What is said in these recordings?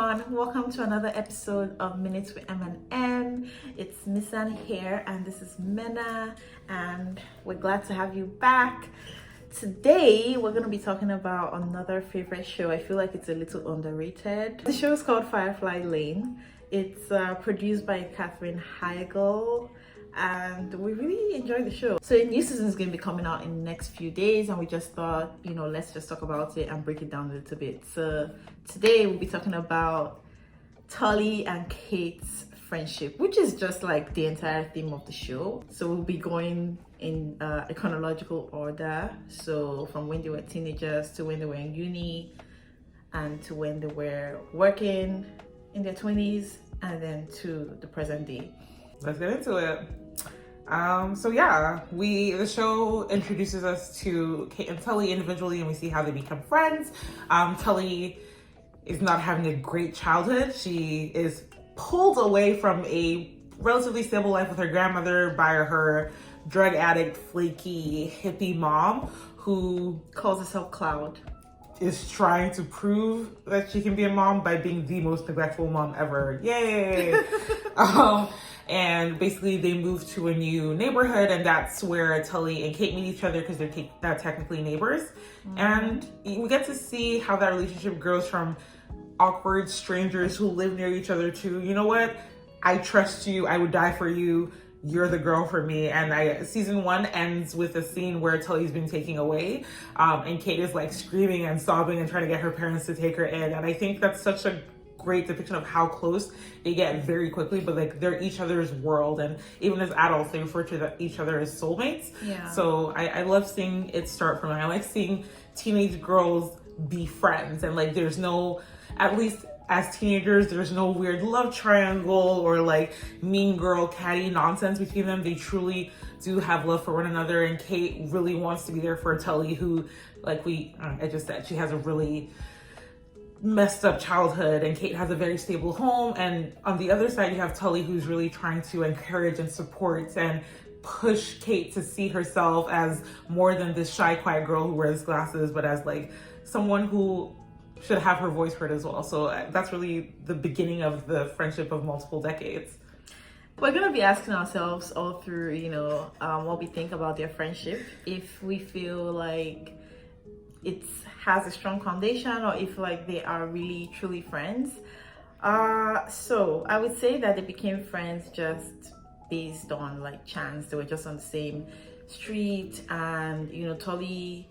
everyone, welcome to another episode of Minutes with M&M. It's Missan here and this is Mena, and we're glad to have you back. Today we're going to be talking about another favorite show. I feel like it's a little underrated. The show is called Firefly Lane. It's produced by Katherine Heigl, and we really enjoy the show. So a new season is going to be coming out in the next few days, and we just thought, let's just talk about it and break it down a little bit. So today we'll be talking about Tully and Kate's friendship, which is just like the entire theme of the show. So we'll be going in a chronological order, so from when they were teenagers to when they were in uni and to when they were working in their 20s and then to the present day. Let's get into it. The show introduces us to Kate and Tully individually, and we see how they become friends. Tully is not having a great childhood. She is pulled away from a relatively stable life with her grandmother by her drug addict, flaky, hippie mom who calls herself Cloud. Is trying to prove that she can be a mom by being the most neglectful mom ever. Yay! And basically they move to a new neighborhood, and that's where Tully and Kate meet each other because they're technically neighbors. Mm-hmm. And we get to see how that relationship grows from awkward strangers who live near each other to, you know what? I trust you. I would die for you. You're the girl for me. And season 1 ends with a scene where Tully's been taken away, and Kate is like screaming and sobbing and trying to get her parents to take her in. And I think that's such a great depiction of how close they get very quickly, but like they're each other's world, and even as adults they refer to each other as soulmates. So I love seeing it start from there. I like seeing teenage girls be friends, and like there's no, at least as teenagers, there's no weird love triangle or like mean girl catty nonsense between them. They truly do have love for one another, and Kate really wants to be there for Tully, who, like I just said, she has a really messed up childhood, and Kate has a very stable home. And on the other side, you have Tully, who's really trying to encourage and support and push Kate to see herself as more than this shy, quiet girl who wears glasses, but as like someone who should have her voice heard as well. So that's really the beginning of the friendship of multiple decades. We're going to be asking ourselves all through, what we think about their friendship, if we feel like it has a strong foundation or if like they are really truly friends. So I would say that they became friends just based on like chance. They were just on the same street, and Tully,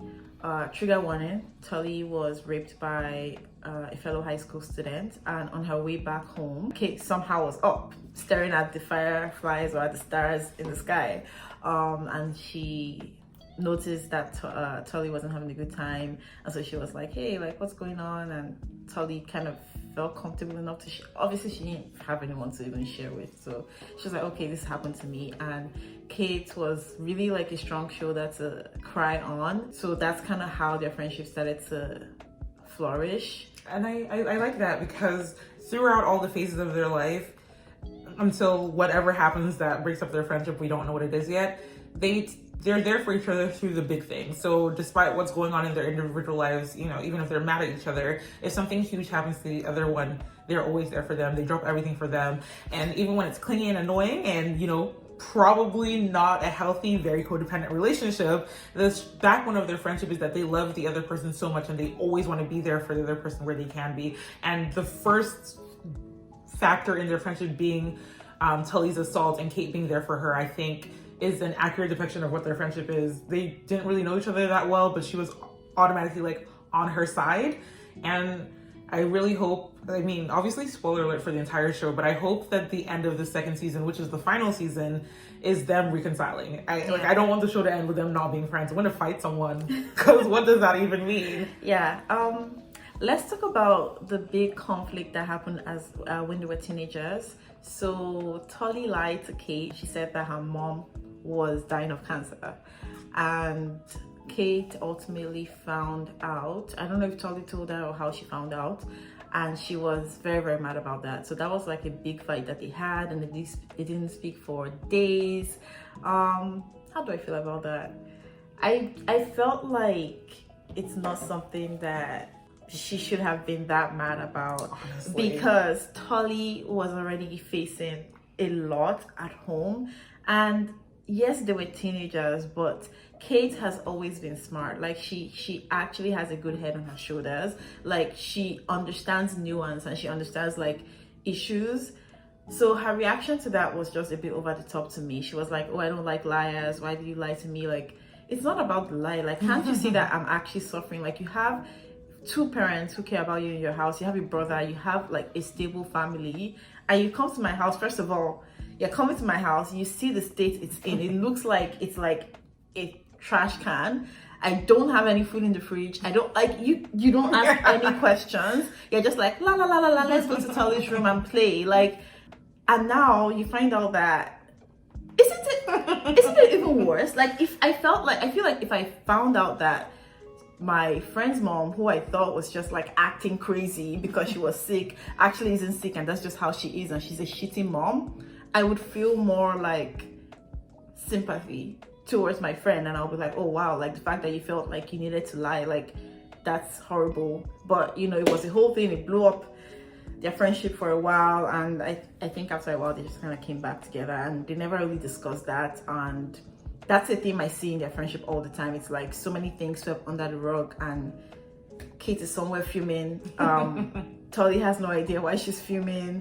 trigger warning, Tully was raped by a fellow high school student, and on her way back home, Kate somehow was up staring at the fireflies or at the stars in the sky, and she noticed that Tully wasn't having a good time, and so she was like, hey, like what's going on? And Tully kind of felt comfortable enough to obviously she didn't have anyone to even share with, so she was like, okay, this happened to me. And Kate was really like a strong shoulder to cry on, so that's kind of how their friendship started to flourish. And I like that, because throughout all the phases of their life, until whatever happens that breaks up their friendship, we don't know what it is yet, they're there for each other through the big things. So despite what's going on in their individual lives, even if they're mad at each other, if something huge happens to the other one, they're always there for them. They drop everything for them. And even when it's clingy and annoying and, probably not a healthy, very codependent relationship, the backbone of their friendship is that they love the other person so much, and they always want to be there for the other person where they can be. And the first factor in their friendship being Tully's assault and Kate being there for her, I think, is an accurate depiction of what their friendship is. They didn't really know each other that well, but she was automatically like on her side. And I really hope, obviously spoiler alert for the entire show, but I hope that the end of the second season, which is the final season, is them reconciling. I don't want the show to end with them not being friends. I want to fight someone, because what does that even mean? Yeah. Let's talk about the big conflict that happened as when they were teenagers. So Tully lied to Kate. She said that her mom was dying of cancer, and Kate ultimately found out. I don't know if Tully told her or how she found out, and she was very, very mad about that. So that was like a big fight that they had, and they didn't speak for days. How do I feel about that? I felt like it's not something that she should have been that mad about. Honestly. Because Tully was already facing a lot at home, and yes, they were teenagers, but Kate has always been smart. Like she actually has a good head on her shoulders. Like she understands nuance and she understands like issues. So her reaction to that was just a bit over the top to me. She was like, "Oh, I don't like liars. Why do you lie to me?" Like, it's not about the lie. Like, can't you see that I'm actually suffering? Like, you have two parents who care about you in your house. You have a brother. You have like a stable family, and you come to my house. First of all, you're coming to my house. You see the state it's in. It looks like it's like a trash can. I don't have any food in the fridge. I don't like you. You don't ask any questions. You're just like la la la la la. Let's go to Tully's room and play. Like, and now you find out that isn't it even worse? Like, if I felt like I feel like if I found out that my friend's mom, who I thought was just like acting crazy because she was sick, actually isn't sick, and that's just how she is, and she's a shitty mom, I would feel more like sympathy towards my friend, and I'll be like, oh wow, like the fact that you felt like you needed to lie, like that's horrible. But you know, it was a whole thing. It blew up their friendship for a while, and I think after a while they just kind of came back together, and they never really discussed that. And that's a theme I see in their friendship all the time. It's like so many things swept under the rug, and Kate is somewhere fuming. Tully has no idea why she's fuming.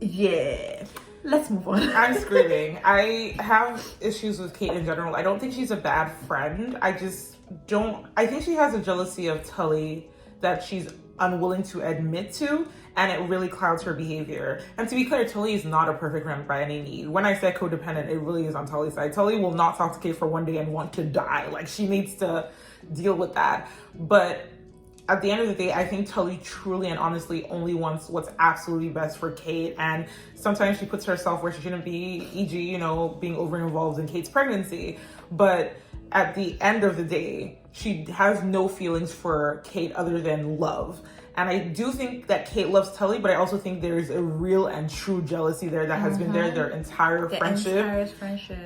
Yeah, let's move on. I'm screaming. I have issues with Kate in general. I don't think she's a bad friend. I think she has a jealousy of Tully that she's unwilling to admit to, and it really clouds her behavior. And to be clear, Tully is not a perfect friend by any need. When I say codependent, it really is on Tully's side. Tully will not talk to Kate for one day and want to die. Like, she needs to deal with that. But at the end of the day, I think Tully truly and honestly only wants what's absolutely best for Kate. And sometimes she puts herself where she shouldn't be, e.g., you know, being over involved in Kate's pregnancy. But at the end of the day, she has no feelings for Kate other than love. And I do think that Kate loves Tully, but I also think there's a real and true jealousy there that has been there their entire friendship.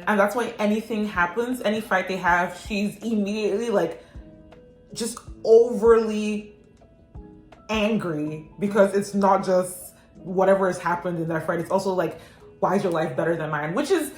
And that's why anything happens, any fight they have, she's immediately like just overly angry, because it's not just whatever has happened in that fight. It's also like, why is your life better than mine? Which is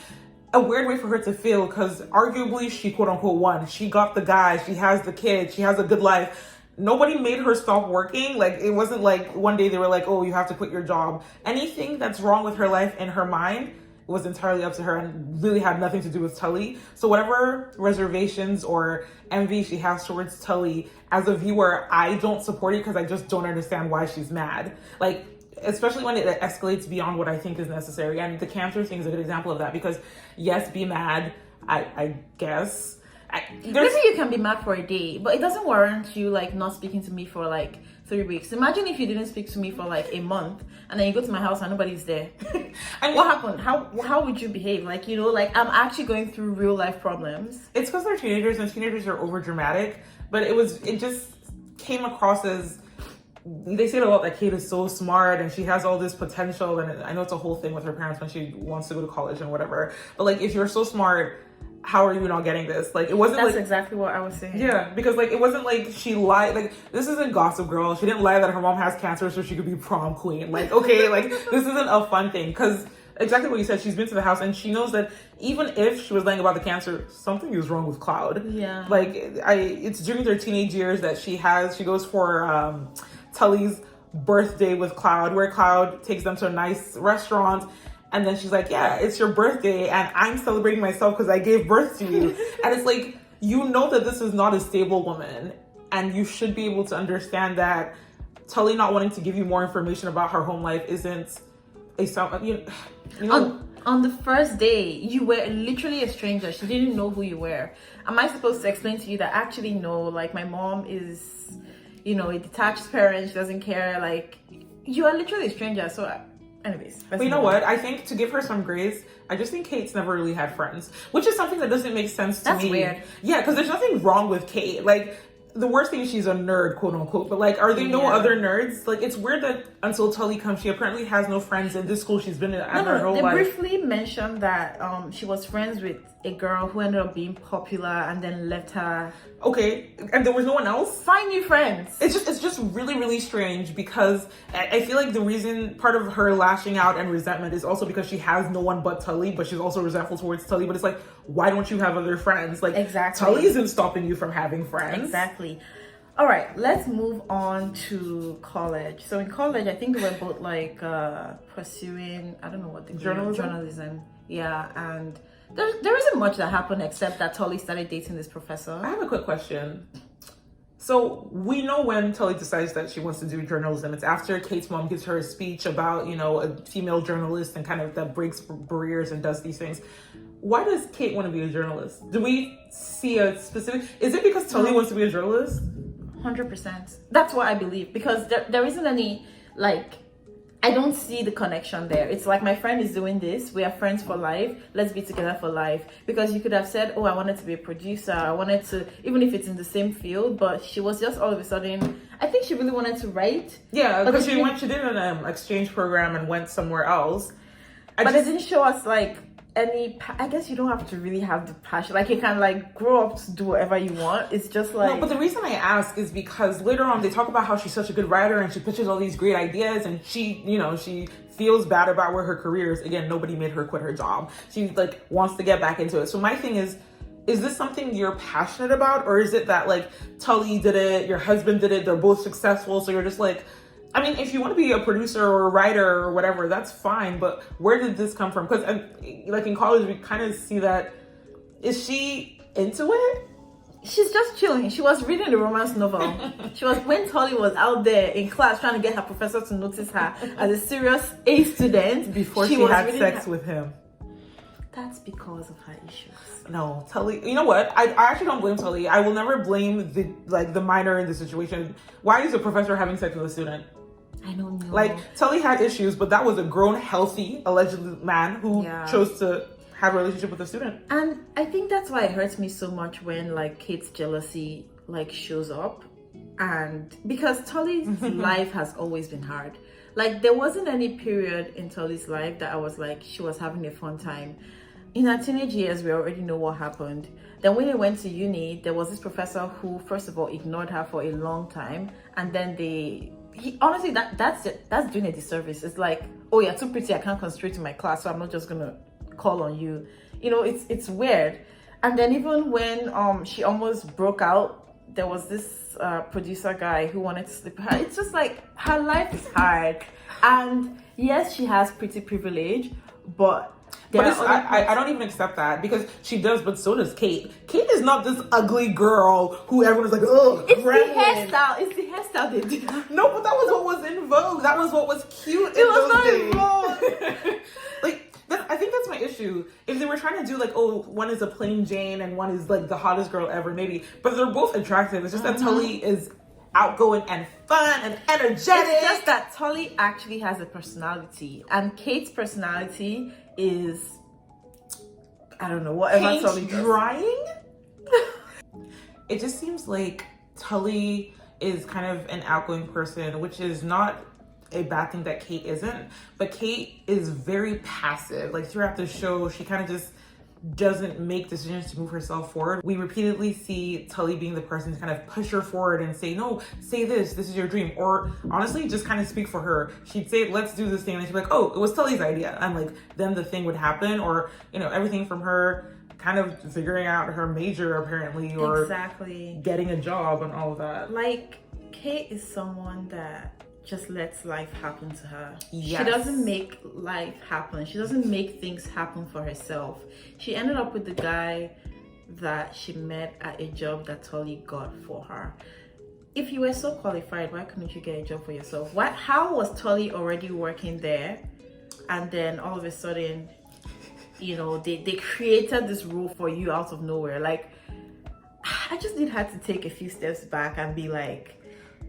a weird way for her to feel, because arguably she quote unquote won. She got the guy, she has the kid, she has a good life. Nobody made her stop working. Like, it wasn't like one day they were like, oh, you have to quit your job. Anything that's wrong with her life in her mind was entirely up to her and really had nothing to do with Tully. So whatever reservations or envy she has towards Tully, as a viewer, I don't support it, because I just don't understand why she's mad. Like, especially when it escalates beyond what I think is necessary. And the cancer thing is a good example of that, because yes, be mad, I guess. Maybe you can be mad for a day, but it doesn't warrant you like not speaking to me for like 3 weeks. Imagine if you didn't speak to me for like a month, and then you go to my house and nobody's there. And what happened? How would you behave? Like, you know, like, I'm actually going through real life problems. It's because they're teenagers, and teenagers are over dramatic, but it just came across as, they say a lot that Kate is so smart and she has all this potential, and I know it's a whole thing with her parents when she wants to go to college and whatever, but like, if you're so smart, how are you not getting this? Like, it wasn't That's like, exactly what I was saying. Yeah, because like, it wasn't like she lied. Like, this isn't Gossip Girl. She didn't lie that her mom has cancer so she could be prom queen. Like, okay, like, this isn't a fun thing, because exactly what you said, she's been to the house and she knows that even if she was lying about the cancer, something is wrong with Cloud. Yeah. Like, it's during their teenage years that she goes for Tully's birthday with Cloud, where Cloud takes them to a nice restaurant. And then she's like, yeah, it's your birthday and I'm celebrating myself because I gave birth to you. And it's like, you know that this is not a stable woman, and you should be able to understand that Tully not wanting to give you more information about her home life isn't you know. On the first day, you were literally a stranger. She didn't know who you were. Am I supposed to explain to you that actually no, like, my mom is, you know, a detached parent, she doesn't care, like, you are literally a stranger. So anyways, but you know what? I think, to give her some grace, I just think Kate's never really had friends, which is something that doesn't make sense to me. That's weird. Yeah, because there's nothing wrong with Kate. Like, the worst thing is she's a nerd, quote unquote. But like, are there no other nerds? Like, it's weird that until Tully comes, she apparently has no friends in this school she's been in her whole life. They briefly mentioned that she was friends with a girl who ended up being popular and then left her. Okay, and there was no one else? Find new friends. It's just really, really strange because I feel like the reason, part of her lashing out and resentment is also because she has no one but Tully, but she's also resentful towards Tully. But it's like, why don't you have other friends? Like, exactly. Tully isn't stopping you from having friends. Exactly. All right, let's move on to college. So in college, I think we were both like pursuing, I don't know what the journalism. Yeah, and there isn't much that happened except that Tully started dating this professor. I have a quick question. So we know when Tully decides that she wants to do journalism, it's after Kate's mom gives her a speech about, you know, a female journalist and kind of that breaks barriers and does these things. Why does Kate want to be a journalist? Do we see a specific... Is it because Tully wants to be a journalist? 100%. That's what I believe. Because there isn't any, like... I don't see the connection there. It's like, my friend is doing this. We are friends for life. Let's be together for life. Because you could have said, oh, I wanted to be a producer. I wanted to, even if it's in the same field, but she was just all of a sudden, I think she really wanted to write. Yeah, because she did an exchange program and went somewhere else. But it didn't show us like any, I guess you don't have to really have the passion. Like, you can like grow up to do whatever you want. It's just like... No, but the reason I ask is because later on they talk about how she's such a good writer and she pitches all these great ideas and she, you know, she feels bad about where her career is. Again, nobody made her quit her job. She like wants to get back into it. So my thing is this something you're passionate about, or is it that like Tully did it, your husband did it, they're both successful, so you're just like... I mean, if you want to be a producer or a writer or whatever, that's fine. But where did this come from? Because, like, in college, we kind of see that. Is she into it? She's just chilling. She was reading the romance novel. She was, when Tully was out there in class trying to get her professor to notice her as a serious A student. Before she had sex with him. That's because of her issues. No, Tully, you know what? I actually don't blame Tully. I will never blame the minor in the situation. Why is a professor having sex with a student? I don't know. Like, Tully had issues, but that was a grown, healthy, allegedly man who chose to have a relationship with a student. And I think that's why it hurts me so much when, like, Kate's jealousy, like, shows up. And because Tully's life has always been hard. Like, there wasn't any period in Tully's life that I was like, she was having a fun time. In her teenage years, we already know what happened. Then when they went to uni, there was this professor who, first of all, ignored her for a long time. And then honestly, that's doing a disservice. It's like, oh, you're too pretty, I can't concentrate in my class, so I'm not just gonna call on you. You know, it's weird. And then even when she almost broke out, there was this producer guy who wanted to sleep with her. It's just like, her life is hard. And yes, she has pretty privilege, but I don't even accept that, because she does, but so does Kate. Kate is not this ugly girl who everyone's like, oh, it's the hairstyle they did. No, but that was what was in vogue. That was what was cute. It was not in vogue. Like, I think that's my issue. If they were trying to do like, oh, one is a plain Jane and one is like the hottest girl ever, maybe, but they're both attractive. It's just that Tully is outgoing and fun and energetic. It's just that Tully actually has a personality, and Kate's personality is, I don't know, whatever Tully does. Drying? It just seems like Tully is kind of an outgoing person, which is not a bad thing that Kate isn't, but Kate is very passive. Like, throughout the show, she kind of just doesn't make decisions to move herself forward. We repeatedly see Tully being the person to kind of push her forward and say, no, say this is your dream. Or honestly, just kind of speak for her. She'd say, let's do this thing. And she'd be like, oh, it was Tully's idea. And like, then the thing would happen. Or, you know, everything from her kind of figuring out her major apparently, or getting a job and all of that. Like, Kate is someone that just lets life happen to her. Yes. She doesn't make life happen. She doesn't make things happen for herself. She ended up with the guy that she met at a job that Tully got for her. If you were so qualified, why couldn't you get a job for yourself? How was Tully already working there, and then all of a sudden, you know, they created this role for you out of nowhere? Like, I just need her to take a few steps back and be like,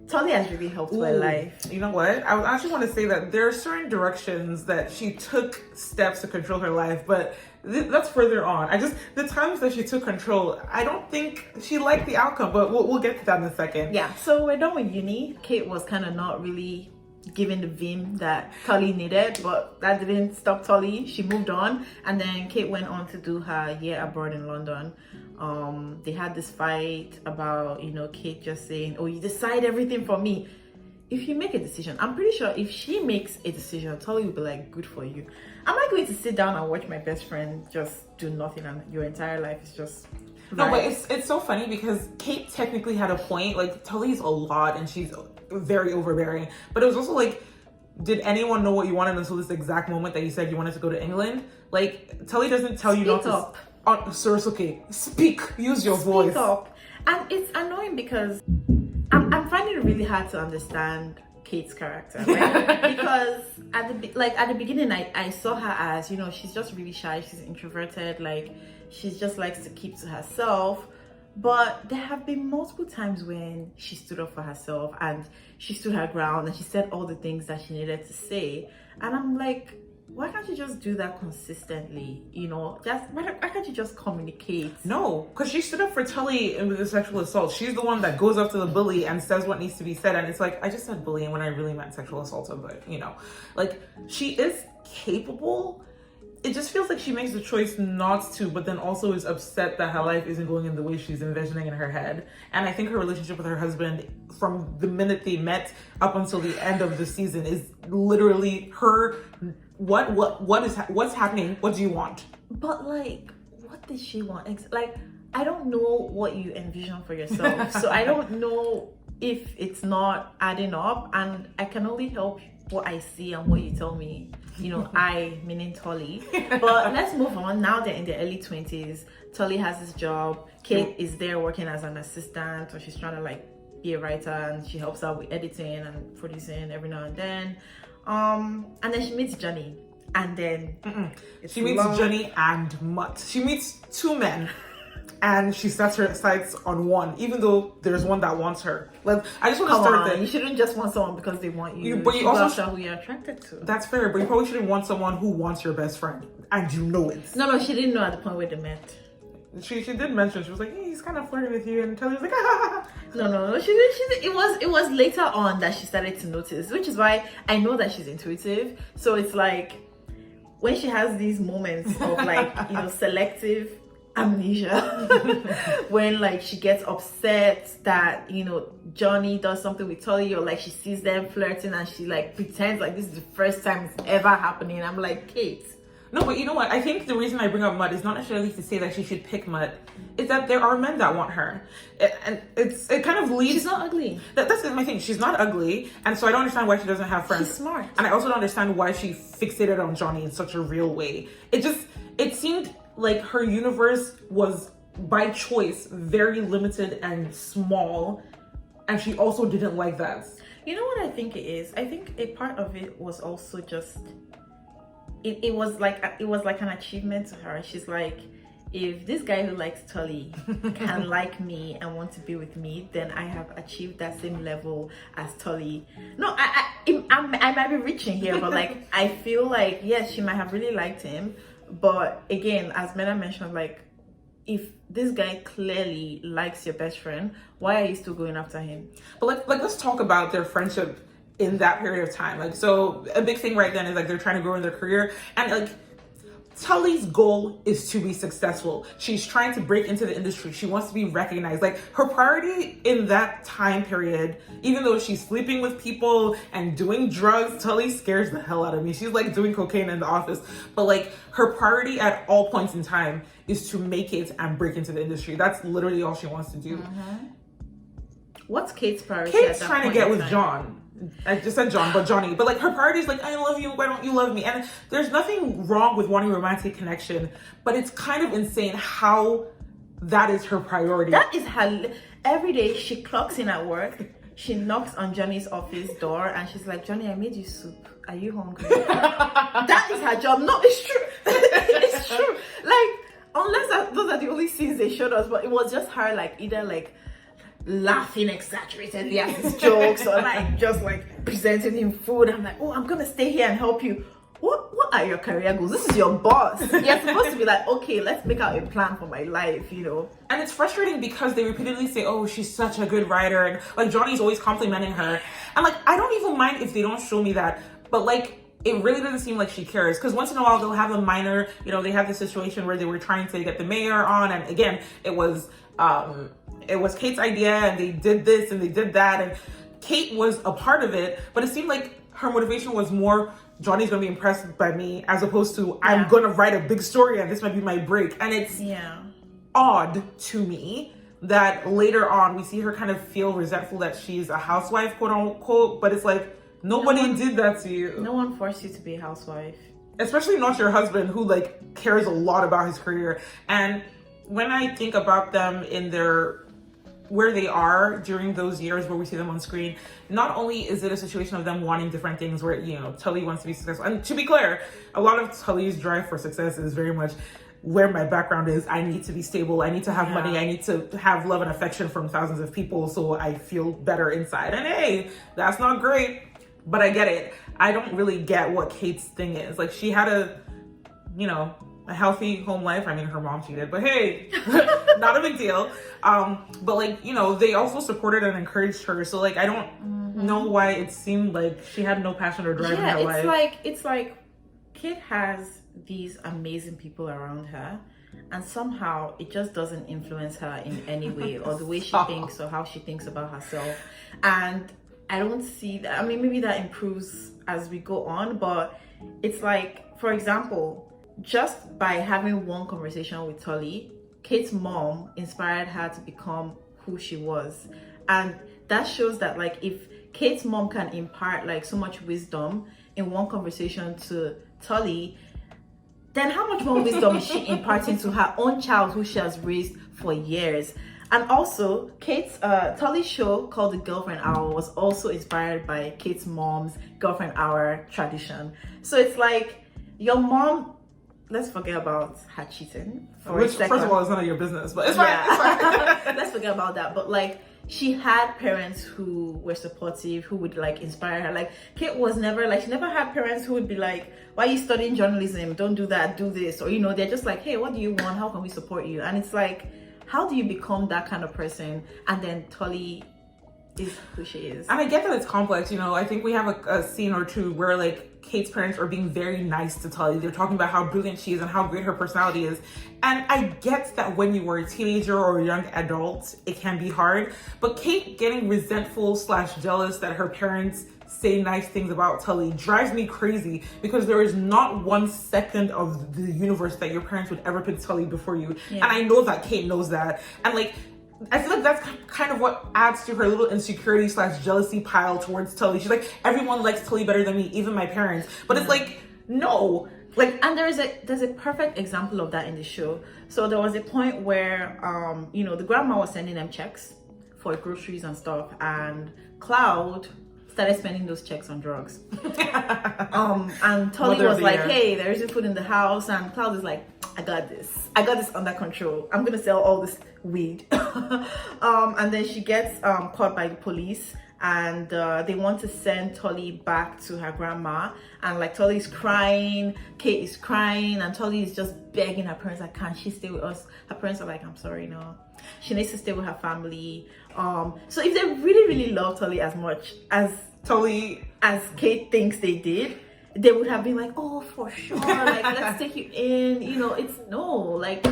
Tully has really helped my life. You know what? I actually want to say that there are certain directions that she took steps to control her life, but that's further on. The times that she took control, I don't think she liked the outcome, but we'll get to that in a second. Yeah, so we're done with uni. Kate was kind of not really giving the vim that Tully needed, but that didn't stop Tully. She moved on, and then Kate went on to do her year abroad in London. They had this fight about, Kate just saying, oh, you decide everything for me. If you make a decision, I'm pretty sure if she makes a decision, Tully will be like, good for you. I'm not going to sit down and watch my best friend just do nothing and your entire life is just... No, but it's so funny because Kate technically had a point. Like, Tully's a lot and she's very overbearing. But it was also like, did anyone know what you wanted until this exact moment that you said you wanted to go to England? Like, Tully doesn't tell you not to... Sir, it's okay. Speak. Use your voice. Speak up. And it's annoying because I'm finding it really hard to understand Kate's character, right? Because at the beginning, I saw her as, she's just really shy. She's introverted. Like, she just likes to keep to herself. But there have been multiple times when she stood up for herself and she stood her ground and she said all the things that she needed to say. And I'm like, why can't you just do that consistently? Why can't you just communicate? No, because she stood up for Tully with the sexual assault. She's the one that goes up to the bully and says what needs to be said. And it's like, I just said bullying when I really meant sexual assault. But, like, she is capable. It just feels like she makes the choice not to, but then also is upset that her life isn't going in the way she's envisioning in her head. And I think her relationship with her husband, from the minute they met up until the end of the season, is literally her... What's happening? What do you want? But like, what does she want? Like, I don't know what you envision for yourself. So I don't know if it's not adding up, and I can only help what I see and what you tell me. I meaning Tully. But let's move on. Now they're in the early 20s. Tully has his job. Kate is there working as an assistant, or she's trying to like be a writer, and she helps out with editing and producing every now and then. And then she meets Johnny, and then she meets Johnny and Mutt. She meets two men, and she sets her sights on one, even though there's one that wants her. Like, I just want to start there. You shouldn't just want someone because they want you. But you also who you're attracted to. That's fair, but you probably shouldn't want someone who wants your best friend, and you know it. No, she didn't know at the point where they met. She did mention, she was like, hey, he's kind of flirting with you, and Tully was like, ah. No, she did. It was later on that she started to notice, which is why I know that she's intuitive. So it's like when she has these moments of like, selective amnesia, when like she gets upset that, Johnny does something with Tully, or like she sees them flirting and she like pretends like this is the first time it's ever happening. I'm like, Kate. No, but you know what? I think the reason I bring up Mutt is not necessarily to say that she should pick Mutt. It's that there are men that want her. And it kind of leads... She's not ugly. That's my thing. She's not ugly. And so I don't understand why she doesn't have friends. She's smart. And I also don't understand why she fixated on Johnny in such a real way. It seemed like her universe was, by choice, very limited and small. And she also didn't like that. You know what I think it is? I think a part of it was also just... It was like an achievement to her. She's like, if this guy who likes Tully can like me and want to be with me, then I have achieved that same level as Tully. No, I might be reaching here, but like I feel like yes, she might have really liked him, but again, as Mena mentioned, like if this guy clearly likes your best friend, why are you still going after him? But let's talk about their friendship in that period of time. Like, so a big thing right then is like they're trying to grow in their career, and like Tully's goal is to be successful. She's trying to break into the industry. She wants to be recognized. Like, her priority in that time period, even though she's sleeping with people and doing drugs, Tully scares the hell out of me. She's like doing cocaine in the office, but like her priority at all points in time is to make it and break into the industry. That's literally all she wants to do. What's Kate's priority? Kate's trying to get with John. I just said John, but Johnny. But like her priority is like, I love you, why don't you love me? And there's nothing wrong with wanting romantic connection, but it's kind of insane how that is her priority. That is her. Every day she clocks in at work, she knocks on Johnny's office door and she's like, Johnny, I made you soup. Are you hungry? That is her job. No, it's true. It's true. Like, unless those are the only scenes they showed us, but it was just her like either like laughing exaggeratedly at his jokes or like just like presenting him food. I'm like, oh, I'm gonna stay here and help you. What are your career goals? This is your boss. You're supposed to be like, okay, let's make out a plan for my life, And it's frustrating because they repeatedly say, oh, she's such a good writer, and like Johnny's always complimenting her, And like, I don't even mind if they don't show me that, but like, it really doesn't seem like she cares, because once in a while they'll have a minor, they have the situation where they were trying to get the mayor on, and again, it was Kate's idea, and they did this and they did that, and Kate was a part of it, but it seemed like her motivation was more, Johnny's gonna be impressed by me, as opposed to, I'm gonna write a big story and this might be my break. And it's odd to me that later on we see her kind of feel resentful that she's a housewife, quote unquote, but it's like, nobody did that to you. No one forced you to be a housewife. Especially not your husband, who like cares a lot about his career. And when I think about them in where they are during those years where we see them on screen, not only is it a situation of them wanting different things where, Tully wants to be successful. And to be clear, a lot of Tully's drive for success is very much where my background is. I need to be stable. I need to have money. I need to have love and affection from thousands of people so I feel better inside. And hey, that's not great, but I get it. I don't really get what Kate's thing is. Like, she had a healthy home life. I mean, her mom cheated, but hey, not a big deal. But like, they also supported and encouraged her. So like, I don't know why it seemed like she had no passion or drive in her life. It's like Kate has these amazing people around her, and somehow it just doesn't influence her in any way, or the way she thinks or how she thinks about herself. And I don't see that. I mean, maybe that improves as we go on, but it's like, for example, just by having one conversation with Tully, Kate's mom inspired her to become who she was. And that shows that like, if Kate's mom can impart like so much wisdom in one conversation to Tully, then how much more wisdom is she imparting to her own child who she has raised for years? And also, Tully's show called The Girlfriend Hour was also inspired by Kate's mom's Girlfriend Hour tradition. So it's like, your mom, let's forget about her cheating for a second. First of all, it's none of your business, but it's fine. It's fine. Let's forget about that. But like, she had parents who were supportive, who would like inspire her. Like, Kate was never like, she never had parents who would be like, why are you studying journalism? Don't do that, do this. Or, they're just like, hey, what do you want? How can we support you? And it's like, how do you become that kind of person? And then Tully is who she is. And I get that it's complex. I think we have a scene or two where like Kate's parents are being very nice to Tully. They're talking about how brilliant she is and how great her personality is. And I get that when you were a teenager or a young adult, it can be hard. But Kate getting resentful / jealous that her parents say nice things about Tully drives me crazy, because there is not 1 second of the universe that your parents would ever pick Tully before you. And I know that Kate knows that. And like, I feel like that's kind of what adds to her little insecurity / jealousy pile towards Tully. She's like, everyone likes Tully better than me, even my parents. But it's like, no. Like, and there's a perfect example of that in the show. So there was a point where the grandma was sending them checks for groceries and stuff, and Cloud started spending those checks on drugs. And Tully was like, hey, there isn't food in the house, and Cloud is like, I got this under control. I'm gonna sell all this weed. And then she gets caught by the police, and they want to send Tully back to her grandma, and like Tully's crying, Kate is crying, and Tully is just begging her parents like, can't she stay with us? Her parents are like, I'm sorry, no, she needs to stay with her family. So if they really, really love Tully as much as Kate thinks they did, they would have been like, oh, for sure, like, let's take you in. It's no, like.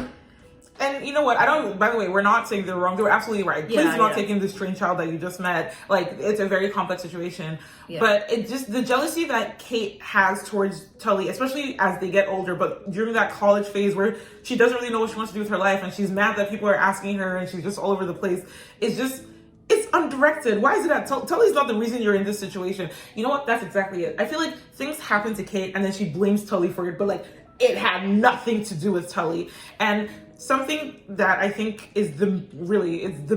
And you know what? By the way, we're not saying they're wrong. They were absolutely right. Please do not take in this strange child that you just met. Like, it's a very complex situation. Yeah. But it just, the jealousy that Kate has towards Tully, especially as they get older, but during that college phase where she doesn't really know what she wants to do with her life, and she's mad that people are asking her, and she's just all over the place. It's undirected. Why is it that Tully's not the reason you're in this situation? You know what? That's exactly it. I feel like things happen to Kate, and then she blames Tully for it, but like, it had nothing to do with Tully. And something that I think is the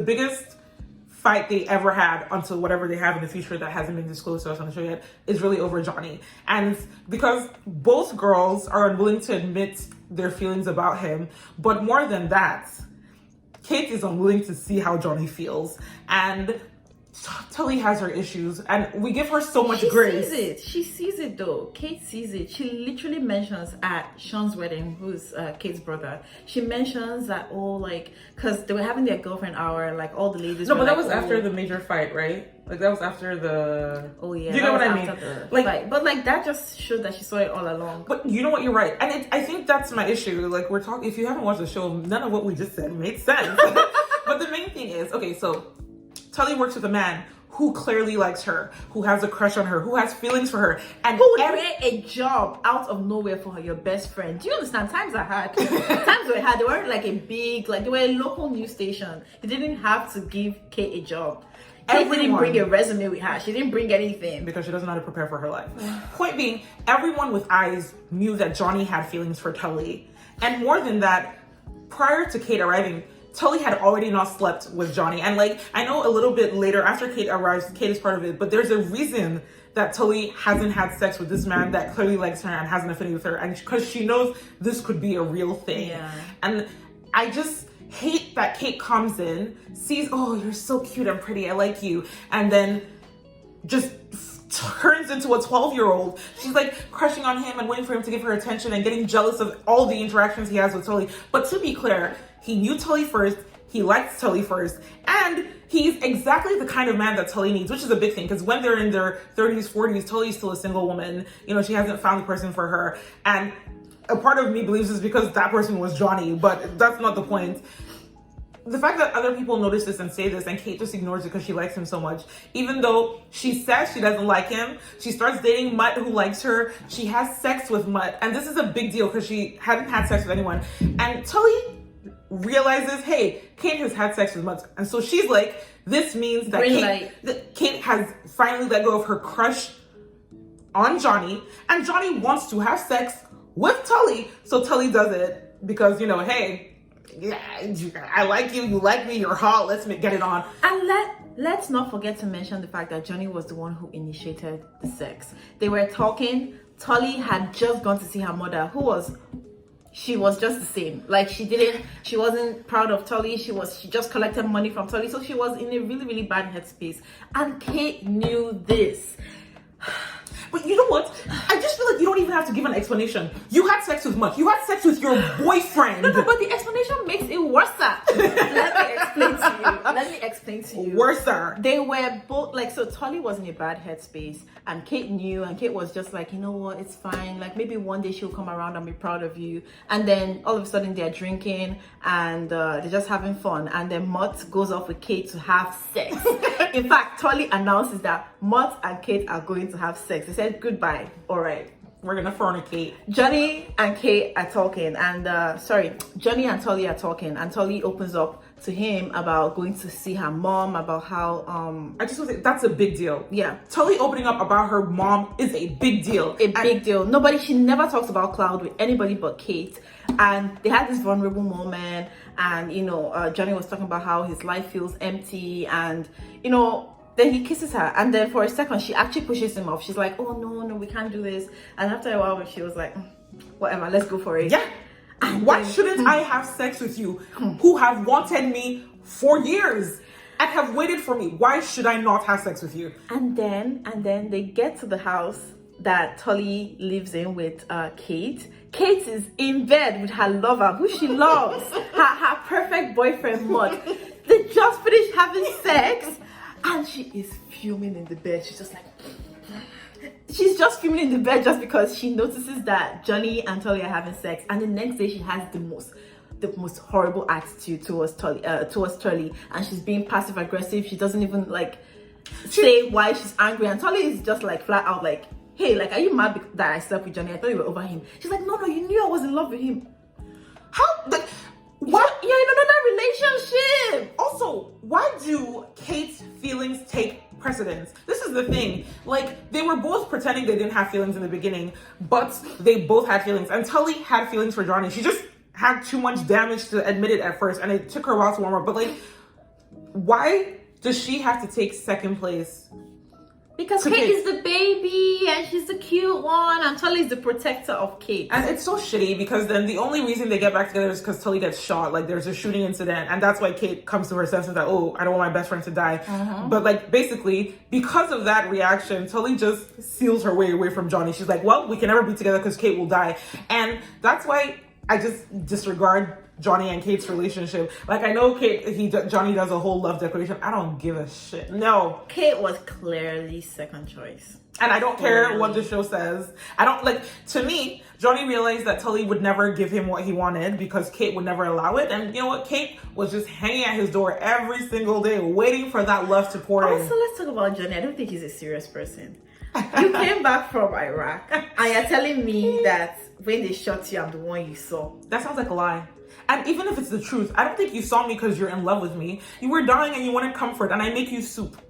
biggest fight they ever had until whatever they have in the future that hasn't been disclosed to us on the show yet is really over Johnny. And because both girls are unwilling to admit their feelings about him, but more than that, Kate is unwilling to see how Johnny feels. And Tully has her issues, and we give her so much She grace. sees it. She sees it though. Kate sees it. She literally mentions at Sean's wedding, who's Kate's brother. She mentions that because they were having their girlfriend hour, like all the ladies. No, were but that like, was after the major fight, right? Like that was after the. Oh yeah. You know what I mean? Like, but like that just showed that she saw it all along. But you know what? You're right, and I think that's my issue. Like we're talking. If you haven't watched the show, none of what we just said made sense. But the main thing is, okay, so Tully works with a man who clearly likes her, who has a crush on her, who has feelings for her, and who would create a job out of nowhere for your best friend. Do you understand? Times are hard. Times were hard. They weren't like a big, like they were a local news station. He didn't have to give Kate a job. Kate didn't bring a resume with her. She didn't bring anything. Because she doesn't know how to prepare for her life. Point being, everyone with eyes knew that Johnny had feelings for Tully. And more than that, prior to Kate arriving, Tully had already not slept with Johnny. And like, I know a little bit later after Kate arrives, Kate is part of it, but there's a reason that Tully hasn't had sex with this man that clearly likes her and has an affinity with her. And because she knows this could be a real thing. Yeah. And I just hate that Kate comes in, sees, oh, you're so cute and pretty, I like you. And then just turns into a 12-year-old. She's like crushing on him and waiting for him to give her attention and getting jealous of all the interactions he has with Tully. But to be clear, he knew Tully first, he liked Tully first, and he's exactly the kind of man that Tully needs, which is a big thing, because when they're in their 30s, 40s, Tully's still a single woman. You know, she hasn't found the person for her. And a part of me believes it's because that person was Johnny, but that's not the point. The fact that other people notice this and say this, and Kate just ignores it because she likes him so much, even though she says she doesn't like him, she starts dating Mutt, who likes her. She has sex with Mutt, and this is a big deal because she hadn't had sex with anyone. And Tully realizes, hey, Kate has had sex with Mutt, and so she's like, this means that Kate has finally let go of her crush on Johnny, and Johnny wants to have sex with Tully, so Tully does it because, you know, hey, yeah, I like you, you like me, you're hot, let's get it on. And let's not forget to mention the fact that Johnny was the one who initiated the sex. They were talking. Tully had just gone to see her mother, she was just the same. Like she wasn't proud of Tully. She just collected money from Tully, so she was in a really, really bad headspace. And Kate knew this. But you know what? I just feel like you don't even have to give an explanation. You had sex with Mutt. You had sex with your boyfriend. No, but the explanation makes it worse. Let me explain to you. Worser. They were both like, so Tully was in a bad headspace, and Kate knew, and Kate was just like, you know what, it's fine. Like maybe one day she'll come around and be proud of you. And then all of a sudden they're drinking and they're just having fun. And then Mutt goes off with Kate to have sex. In fact, Tully announces that Mutt and Kate are going to have sex. They said goodbye. All right, we're gonna fornicate. Johnny and Kate are talking, and Johnny and Tully are talking, and Tully opens up to him about going to see her mom, about how I just want to say that's a big deal. Yeah, Tully opening up about her mom is a big deal. Big deal. She never talks about Cloud with anybody but Kate. And they had this vulnerable moment, and you know, Johnny was talking about how his life feels empty, and you know, then he kisses her, and then for a second she actually pushes him off. She's like, oh no, we can't do this. And after a while she was like, whatever, let's go for it. Yeah. And why shouldn't I have sex with you who have wanted me for years and have waited for me? Why should I not have sex with you? And then they get to the house that Tully lives in with Kate. Kate is in bed with her lover, who she loves, her perfect boyfriend, Mutt. They just finished having sex, and she is fuming in the bed. She's just fuming in the bed just because she notices that Johnny and Tully are having sex, and the next day she has the most horrible attitude towards Tully, and she's being passive aggressive. She doesn't even say why she's angry, and Tully is just like flat out like, hey, like, are you mad that I slept with Johnny? I thought you were over him. She's like, no, you knew I was in love with him. How? Like, what? You're in another relationship. Also, why do Kate's feelings take precedence? This is the thing. Like, they were both pretending they didn't have feelings in the beginning, but they both had feelings. And Tully had feelings for Johnny. She just had too much damage to admit it at first, and it took her a while to warm up. But like, why does she have to take second place Because Kate is the baby and she's the cute one and Tully is the protector of Kate. And it's so shitty because then the only reason they get back together is because Tully gets shot. Like there's a shooting incident and that's why Kate comes to her senses that, oh, I don't want my best friend to die. But like basically because of that reaction, Tully just seals her way away from Johnny. She's like, well, we can never be together because Kate will die. And that's why I just disregard Johnny and Kate's relationship. Like I know Johnny does a whole love declaration. I don't give a shit. No. Kate was clearly second choice. And I don't care what the show says. I don't like, to me, Johnny realized that Tully would never give him what he wanted because Kate would never allow it. And you know what? Kate was just hanging at his door every single day, waiting for that love to pour in. Also, let's talk about Johnny. I don't think he's a serious person. You came back from Iraq and you're telling me that when they shot you, I'm the one you saw. That sounds like a lie. And even if it's the truth, I don't think you saw me because you're in love with me. You were dying and you wanted comfort and I make you soup.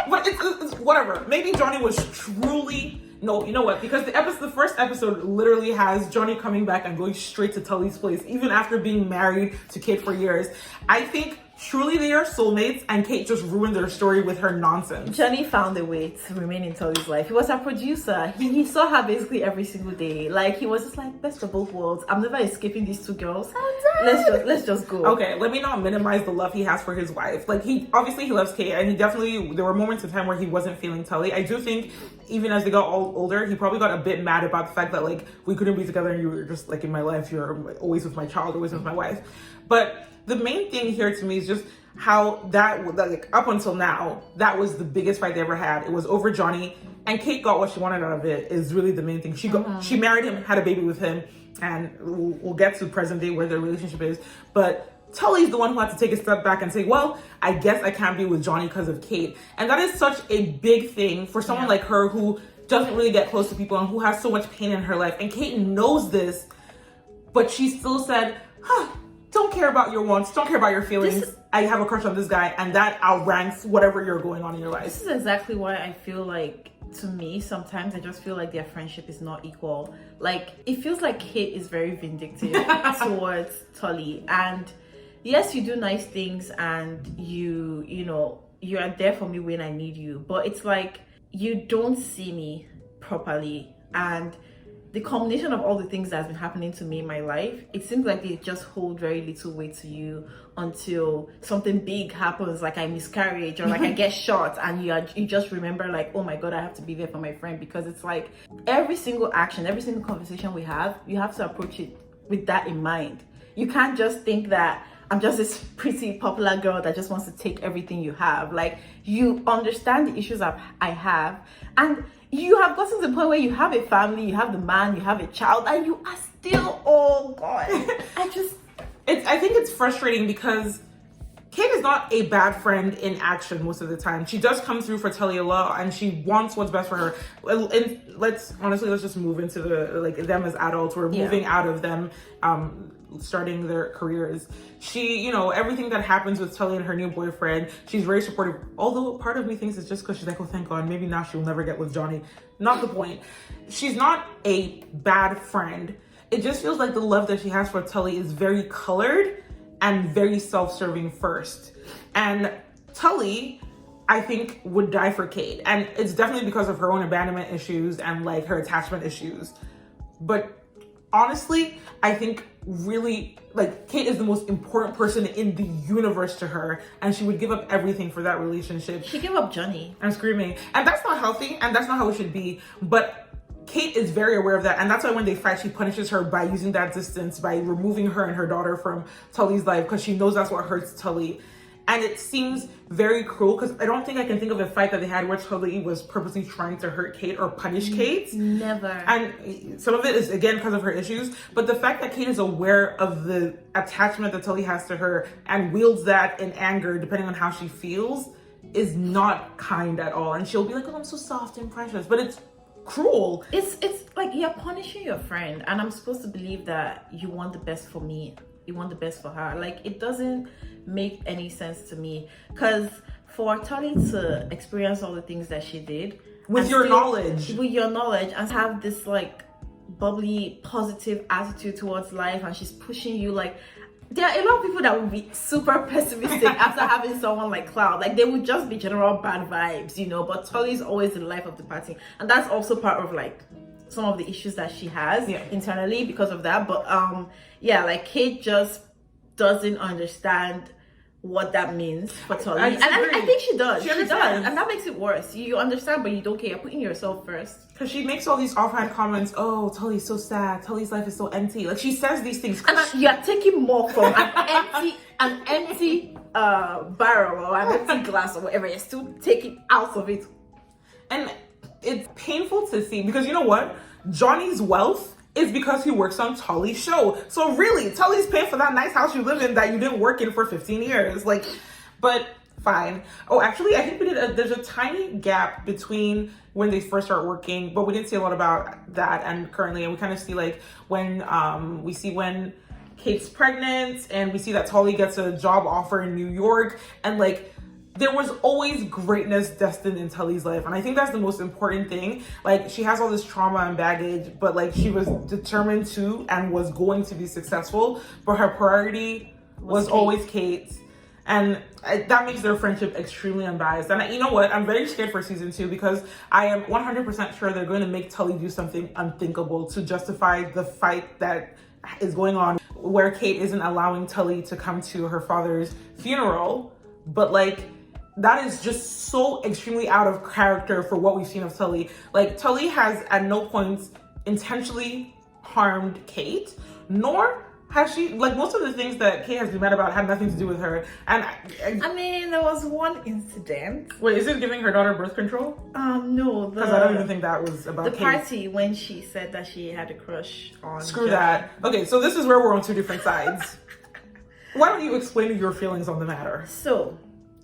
But it's whatever. Maybe Johnny was truly, no, you know what? Because the first episode literally has Johnny coming back and going straight to Tully's place, even after being married to Kate for years. I think truly they are soulmates and Kate just ruined their story with her nonsense. Johnny found a way to remain in Tully's life. He was a producer. He saw her basically every single day. Like he was just like, best of both worlds. I'm never escaping these two girls. Let's just go. Okay, let me not minimize the love he has for his wife. Like he loves Kate and there were moments in time where he wasn't feeling Tully. I do think even as they got all older, he probably got a bit mad about the fact that like we couldn't be together and you were just like in my life, you're always with my child, always with my wife. But the main thing here to me is just how that, like up until now, that was the biggest fight they ever had. It was over Johnny, and Kate got what she wanted out of it is really the main thing. She married him, had a baby with him, and we'll get to present day where their relationship is. But Tully's the one who had to take a step back and say, well, I guess I can't be with Johnny because of Kate. And that is such a big thing for someone like her who doesn't really get close to people and who has so much pain in her life. And Kate knows this, but she still said, don't care about your wants, don't care about your feelings. I have a crush on this guy, and that outranks whatever you're going on in your life. This is exactly why I feel like, to me, sometimes I just feel like their friendship is not equal. Like, it feels like Kate is very vindictive towards Tully. And yes, you do nice things and you are there for me when I need you. But it's like, you don't see me properly. And the combination of all the things that's been happening to me in my life, it seems like they just hold very little weight to you until something big happens, like I miscarriage or like I get shot, and you just remember like, oh my god, I have to be there for my friend. Because it's like every single action, every single conversation we have, you have to approach it with that in mind. You can't just think that I'm just this pretty popular girl that just wants to take everything you have. Like, you understand the issues I have, and you have gotten to the point where you have a family, you have the man, you have a child, and you are still, oh god. I think it's frustrating because Kate is not a bad friend in action most of the time. She does come through for Tully a lot and she wants what's best for her. And let's just move into them as adults. We're moving out of them starting their careers. She, everything that happens with Tully and her new boyfriend, she's very supportive. Although part of me thinks it's just because she's like, oh, thank God, maybe now she'll never get with Johnny. Not the point. She's not a bad friend. It just feels like the love that she has for Tully is very colored and very self-serving first. And Tully, I think, would die for Kate. And it's definitely because of her own abandonment issues and like her attachment issues. But honestly, I think really like Kate is the most important person in the universe to her, and she would give up everything for that relationship. She gave up Johnny. I'm screaming. And that's not healthy, and that's not how it should be. But Kate is very aware of that, and that's why when they fight, she punishes her by using that distance, by removing her and her daughter from Tully's life, because she knows that's what hurts Tully. And it seems very cruel, because I don't think I can think of a fight that they had where Tully was purposely trying to hurt Kate or punish Kate. Never. And some of it is, again, because of her issues. But the fact that Kate is aware of the attachment that Tully has to her and wields that in anger, depending on how she feels, is not kind at all. And she'll be like, oh, I'm so soft and precious. But it's cruel. It's like you're punishing your friend, and I'm supposed to believe that you want the best for me, you want the best for her. Like, it doesn't make any sense to me, because for Tully to experience all the things that she did with your knowledge and have this like bubbly positive attitude towards life, and she's pushing you, like, There are a lot of people that would be super pessimistic after having someone like Cloud. Like, they would just be general bad vibes, you know. But Tully's always the life of the party, and that's also part of like some of the issues that she has internally because of that. But yeah, like Kate just doesn't understand what that means for Tully. And I think she does. She does. And that makes it worse. You understand, but you don't care. You're putting yourself first. Because she makes all these offhand comments. Oh, Tully's so sad. Tully's life is so empty. Like, she says these things. And you're taking more from an empty barrel or an empty glass or whatever. You're still taking out of it. And it's painful to see because you know what? Johnny's wealth is because he works on Tully's show. So really, Tully's paying for that nice house you live in that you didn't work in for 15 years. Like, but fine. Oh, actually, I think there's a tiny gap between when they first start working, but we didn't see a lot about that and currently. And we kind of see like when when Kate's pregnant and we see that Tully gets a job offer in New York, and like, there was always greatness destined in Tully's life. And I think that's the most important thing. Like, she has all this trauma and baggage, but like, she was determined to and was going to be successful. But her priority was always Kate. And that makes their friendship extremely unbiased. And you know what? I'm very scared for season 2 because I am 100% sure they're going to make Tully do something unthinkable to justify the fight that is going on, where Kate isn't allowing Tully to come to her father's funeral. But like, that is just so extremely out of character for what we've seen of Tully. Like, Tully has at no point intentionally harmed Kate, nor has she, like, most of the things that Kate has been mad about had nothing to do with her. And I mean, there was one incident. Wait, is it giving her daughter birth control? No. Because I don't even think that was about the Kate. party when she said that she had a crush on Screw Johnny. that. Okay, so this is where we're on two different sides. Why don't you explain your feelings on the matter? So,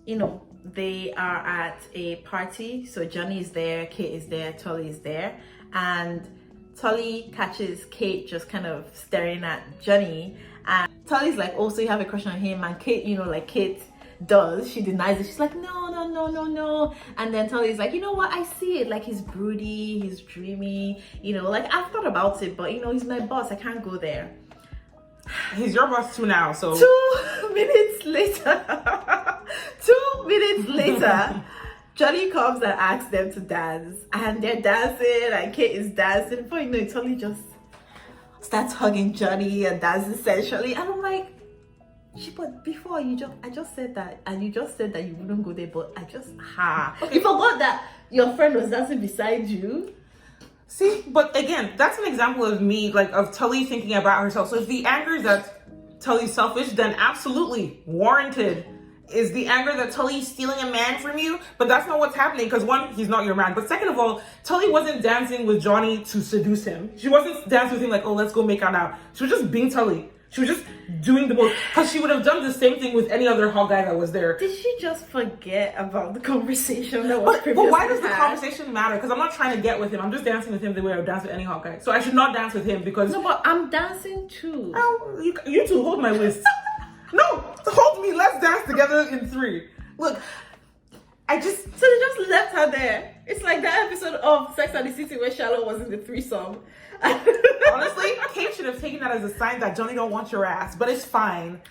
you know, they are at a party. So Johnny is there, Kate is there, Tully is there. And Tully catches Kate just kind of staring at Johnny. And Tully's like, oh, so you have a crush on him? And Kate, you know, like Kate does, she denies it. She's like, no. And then Tully's like, you know what? I see it. Like, he's broody, he's dreamy. You know, like, I've thought about it, but, you know, he's my boss. I can't go there. He's your boss too now, so 2 minutes later 2 minutes later Johnny comes and asks them to dance, and they're dancing and Kate is dancing. Before you know it, Tully just starts hugging Johnny and dancing sensually, and I'm like, but before I just said that, and you just said that you wouldn't go there, but okay. You forgot that your friend was dancing beside you. See, but again, that's an example of me, like, of Tully thinking about herself. So if the anger is that Tully's selfish, then absolutely warranted is the anger that Tully's stealing a man from you. But that's not what's happening, because one, he's not your man. But second of all, Tully wasn't dancing with Johnny to seduce him. She wasn't dancing with him like, oh, let's go make out now. She was just being Tully. She was just doing the most, because she would have done the same thing with any other hot guy that was there. Did she just forget about the conversation that was previously But why does the conversation matter? Because I'm not trying to get with him. I'm just dancing with him the way I would dance with any hot guy. So I should not dance with him because... No, but I'm dancing too. Oh, you two hold my waist. No, hold me. Let's dance together in 3. Look, So they just left her there. It's like that episode of Sex and the City where Charlotte was in the threesome. Honestly, Kate should have taken that as a sign that Johnny don't want your ass, but it's fine.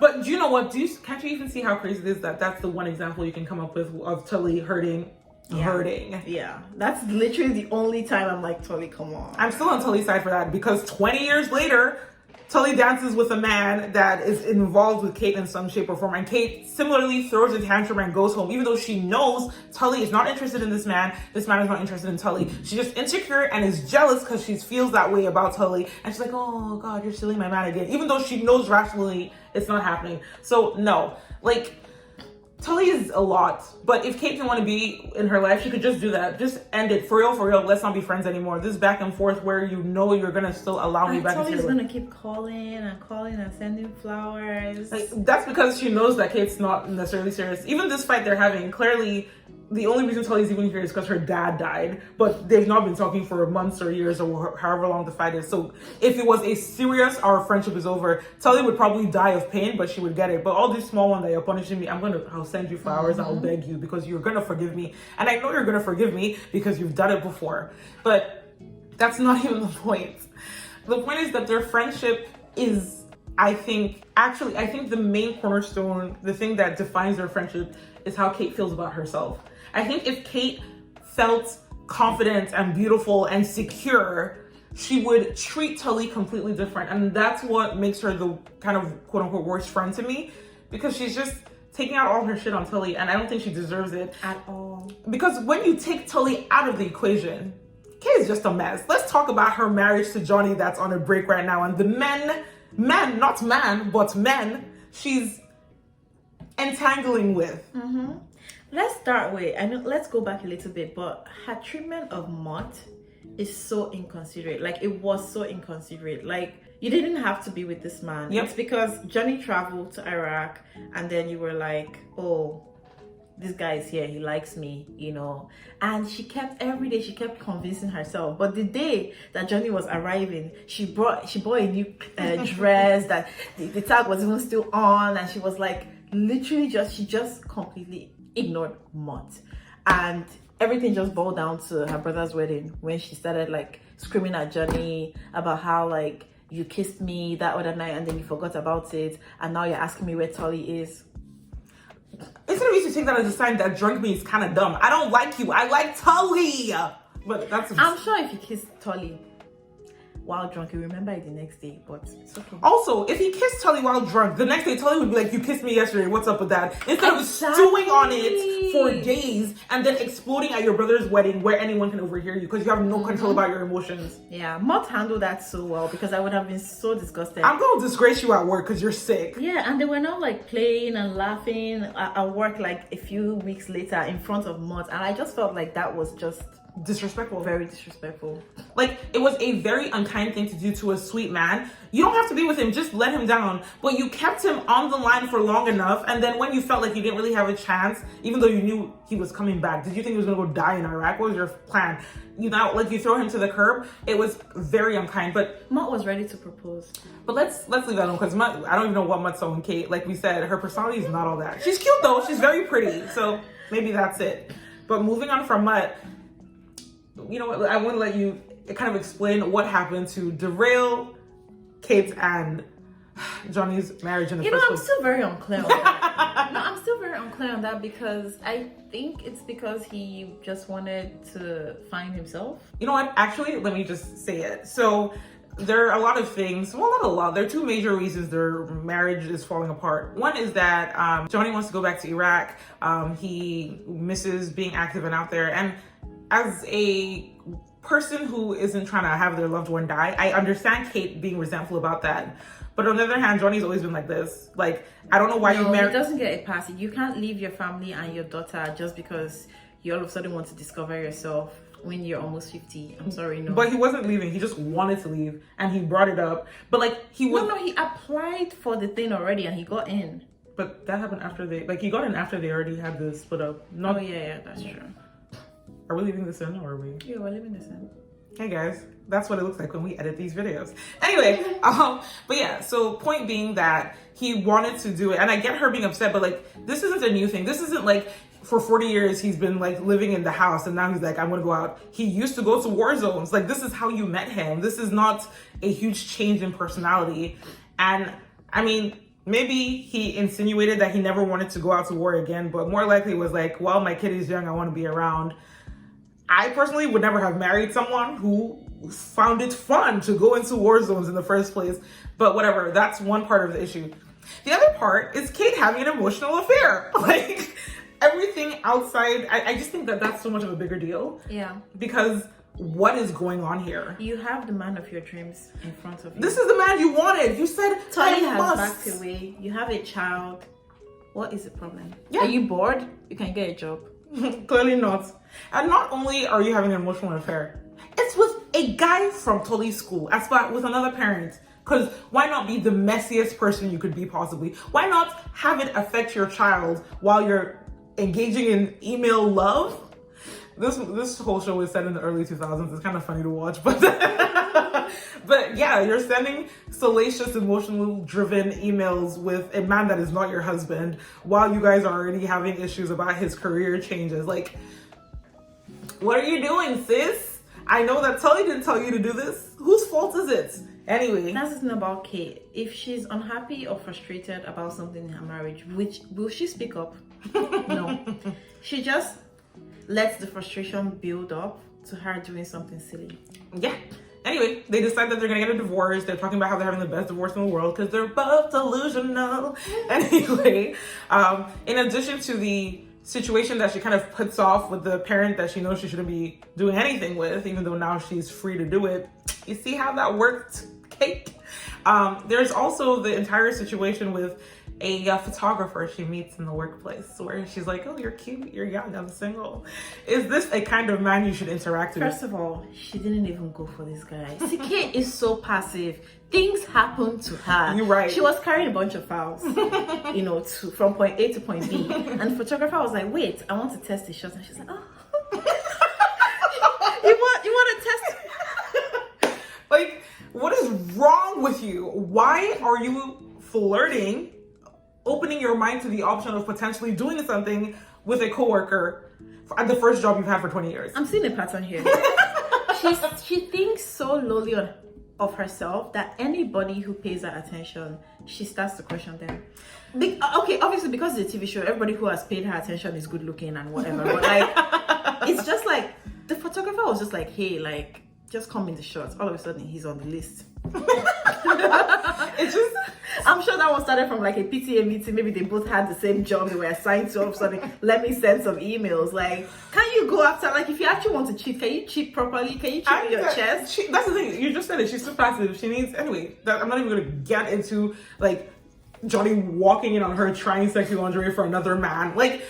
But do you know what? Can't you even see how crazy it is that that's the one example you can come up with of Tully hurting? Yeah, that's literally the only time I'm like, Tully, come on. I'm still on Tully's side for that, because 20 years later, Tully dances with a man that is involved with Kate in some shape or form, and Kate similarly throws a tantrum and goes home, even though she knows Tully is not interested in this man is not interested in Tully. She's just insecure and is jealous because she feels that way about Tully, and she's like, oh God, you're stealing my man again, even though she knows rationally it's not happening. So no, like, Tully is a lot, but if Kate didn't want to be in her life, she could just do that. Just end it. For real, let's not be friends anymore. This back and forth where you know you're going to still allow me back into your life. Tully's going to keep calling and sending flowers. Like, that's because she knows that Kate's not necessarily serious. Even this fight they're having, clearly, the only reason Tully's even here is because her dad died, but they've not been talking for months or years or however long the fight is. So if it was a serious, our friendship is over, Tully would probably die of pain, but she would get it. But all these small ones that you're punishing me, I'll send you flowers, I'll beg you, because you're gonna forgive me. And I know you're gonna forgive me because you've done it before. But that's not even the point. The point is that their friendship is I think the main cornerstone, the thing that defines their friendship, is how Kate feels about herself. I think if Kate felt confident and beautiful and secure, she would treat Tully completely different. And that's what makes her the kind of quote unquote worst friend to me, because she's just taking out all her shit on Tully, and I don't think she deserves it At all. Because when you take Tully out of the equation, Kate is just a mess. Let's talk about her marriage to Johnny that's on a break right now, and the men, not man, but men, she's entangling with. Mm-hmm. Let's start with, let's go back a little bit, but her treatment of Mott is so inconsiderate. Like, it was so inconsiderate. Like, you didn't have to be with this man. Yep. It's because Johnny traveled to Iraq, and then you were like, oh, this guy is here, he likes me, you know. And every day she kept convincing herself. But the day that Johnny was arriving, she bought a new dress that the tag was even still on, and she was like, literally she just completely ignored Mott. And everything just boiled down to her brother's wedding, when she started like screaming at Johnny about how like, you kissed me that other night and then you forgot about it, and now you're asking me where Tully is. Instead of you to take that as a sign that drunk me is kind of dumb. I don't like you. I like Tully. But I'm sure if you kissed Tully while drunk, you remember it the next day, but it's okay. Also, if he kissed Tully while drunk, the next day Tully would be like, you kissed me yesterday, what's up with that? Instead of stewing on it for days and then exploding at your brother's wedding where anyone can overhear you because you have no control about your emotions. Yeah, Mott handled that so well, because I would have been so disgusted. I'm going to disgrace you at work because you're sick. Yeah, and they were now like playing and laughing at work like a few weeks later in front of Mott, and I just felt like that was just disrespectful. Very disrespectful. Like, it was a very unkind thing to do to a sweet man. You don't have to be with him, just let him down. But you kept him on the line for long enough, and then when you felt like you didn't really have a chance, even though you knew he was coming back, did you think he was gonna go die in Iraq? What was your plan? You throw him to the curb. It was very unkind. But Mott was ready to propose. But let's leave that alone, because I don't even know what Mutt saw in Kate. Like we said, her personality is not all that. She's cute though, she's very pretty, so maybe that's it. But moving on from Mutt, you know what, I want to let you kind of explain what happened to derail Kate and Johnny's marriage in the first place. I'm still very unclear on that. I'm still very unclear on that, because I think it's because he just wanted to find himself. You know what, actually, let me just say it. So there are a lot of things, well, not a lot, there are two major reasons their marriage is falling apart. One is that Johnny wants to go back to Iraq. He misses being active and out there, and as a person who isn't trying to have their loved one die, I understand Kate being resentful about that. But on the other hand, Johnny's always been like this. Like, I don't know why you married. He doesn't get a pass. You can't leave your family and your daughter just because you all of a sudden want to discover yourself when you're almost 50. I'm sorry, no. But he wasn't leaving. He just wanted to leave, and he brought it up. But like, he was. No, he applied for the thing already, and he got in. But that happened after he got in after they already had the split up. Oh yeah, that's true. Are we leaving this in, or are we? Yeah, we're leaving this in. Hey guys, that's what it looks like when we edit these videos. Anyway, but yeah, so point being that he wanted to do it, and I get her being upset, but like, this isn't a new thing. This isn't like for 40 years he's been like living in the house and now he's like, I want to go out. He used to go to war zones. Like, this is how you met him. This is not a huge change in personality. And I mean, maybe he insinuated that he never wanted to go out to war again, but more likely was like, well, my kid is young, I want to be around. I personally would never have married someone who found it fun to go into war zones in the first place. But whatever, that's one part of the issue. The other part is Kate having an emotional affair. Like, everything outside, I just think that that's so much of a bigger deal. Yeah. Because what is going on here? You have the man of your dreams in front of you. This is the man you wanted. You said, Tully has backed away. You have a child. What is the problem? Yeah. Are you bored? You can get a job. Clearly not. And not only are you having an emotional affair, it's with a guy from Tully's school, with another parent. Because why not be the messiest person you could be possibly? Why not have it affect your child while you're engaging in email love? This whole show was set in the early 2000s. It's kind of funny to watch, but but yeah, you're sending salacious, emotional driven emails with a man that is not your husband while you guys are already having issues about his career changes. Like, what are you doing, sis? I know that Tully didn't tell you to do this. Whose fault is it? Anyway, that's the thing about Kate. If she's unhappy or frustrated about something in her marriage, will she speak up? No. She just lets the frustration build up to her doing something silly. Yeah. Anyway, they decide that they're gonna get a divorce. They're talking about how they're having the best divorce in the world because they're both delusional. Anyway, in addition to the situation that she kind of puts off with the parent that she knows she shouldn't be doing anything with, even though now she's free to do it. You see how that worked, Kate? There's also the entire situation with a photographer she meets in the workplace where she's like, oh, you're cute, you're young, I'm single. Is this a kind of man you should interact with? First of all, she didn't even go for this guy. See, Kate is so passive. Things happen to her. You're right. She was carrying a bunch of files, from point A to point B. And the photographer was like, wait, I want to test the shots. And she's like, oh. you want to test? Like, what is wrong with you? Why are you flirting, opening your mind to the option of potentially doing something with a coworker at the first job you've had for 20 years? I'm seeing a pattern here. She thinks so lowly of herself that anybody who pays her attention, she starts to question them. Okay, obviously because it's a TV show, everybody who has paid her attention is good looking and whatever. But like, it's just like the photographer was just like, hey, like, just come in the shots. All of a sudden, he's on the list. It's just, I'm sure that one started from like a PTA meeting. Maybe they both had the same job they were assigned to. All of a sudden, let me send some emails. Like, can you go after, like, if you actually want to cheat, can you cheat properly? Can you cheat with your chest? That's the thing. You just said it. She's too passive. She needs, anyway, I'm not even going to get into, like, Johnny walking in on her trying sexy lingerie for another man. Like,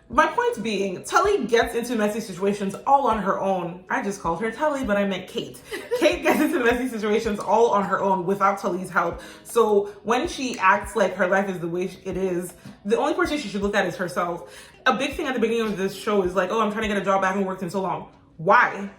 my point being, Tully gets into messy situations all on her own. I just called her Tully, but I meant Kate. Kate gets into messy situations all on her own without Tully's help. So when she acts like her life is the way it is, the only person she should look at is herself. A big thing at the beginning of this show is like, oh, I'm trying to get a job. I haven't worked in so long. Why?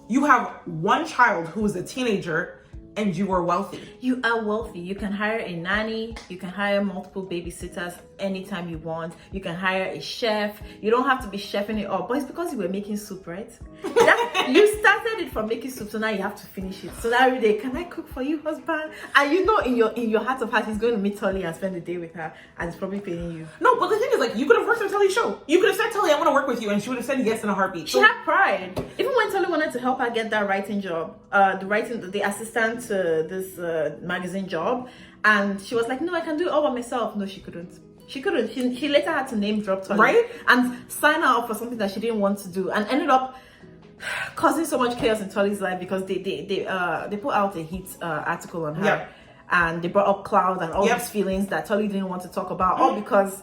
You have one child who is a teenager and you are wealthy. You are wealthy. You can hire a nanny. You can hire multiple babysitters anytime you want. You can hire a chef. You don't have to be chefing it up. But it's because you were making soup, right? You started it from making soup, so now you have to finish it. So that every day, can I cook for you, husband? And you know, in your heart of hearts, he's going to meet Tully and spend the day with her, and he's probably paying you. No, but the thing is, like, you could have worked on Tully's show. You could have said, Tully, I want to work with you, and she would have said yes in a heartbeat. She had pride. Even when Tully wanted to help her get that writing job, the assistant to this magazine job, and she was like, no, I can do it all by myself. No, she couldn't. She later had to name drop Tully, right? And sign her up for something that she didn't want to do, and ended up causing so much chaos in Tully's life because they put out a hit article on her, yep. And they brought up Cloud and all these feelings that Tully didn't want to talk about, all because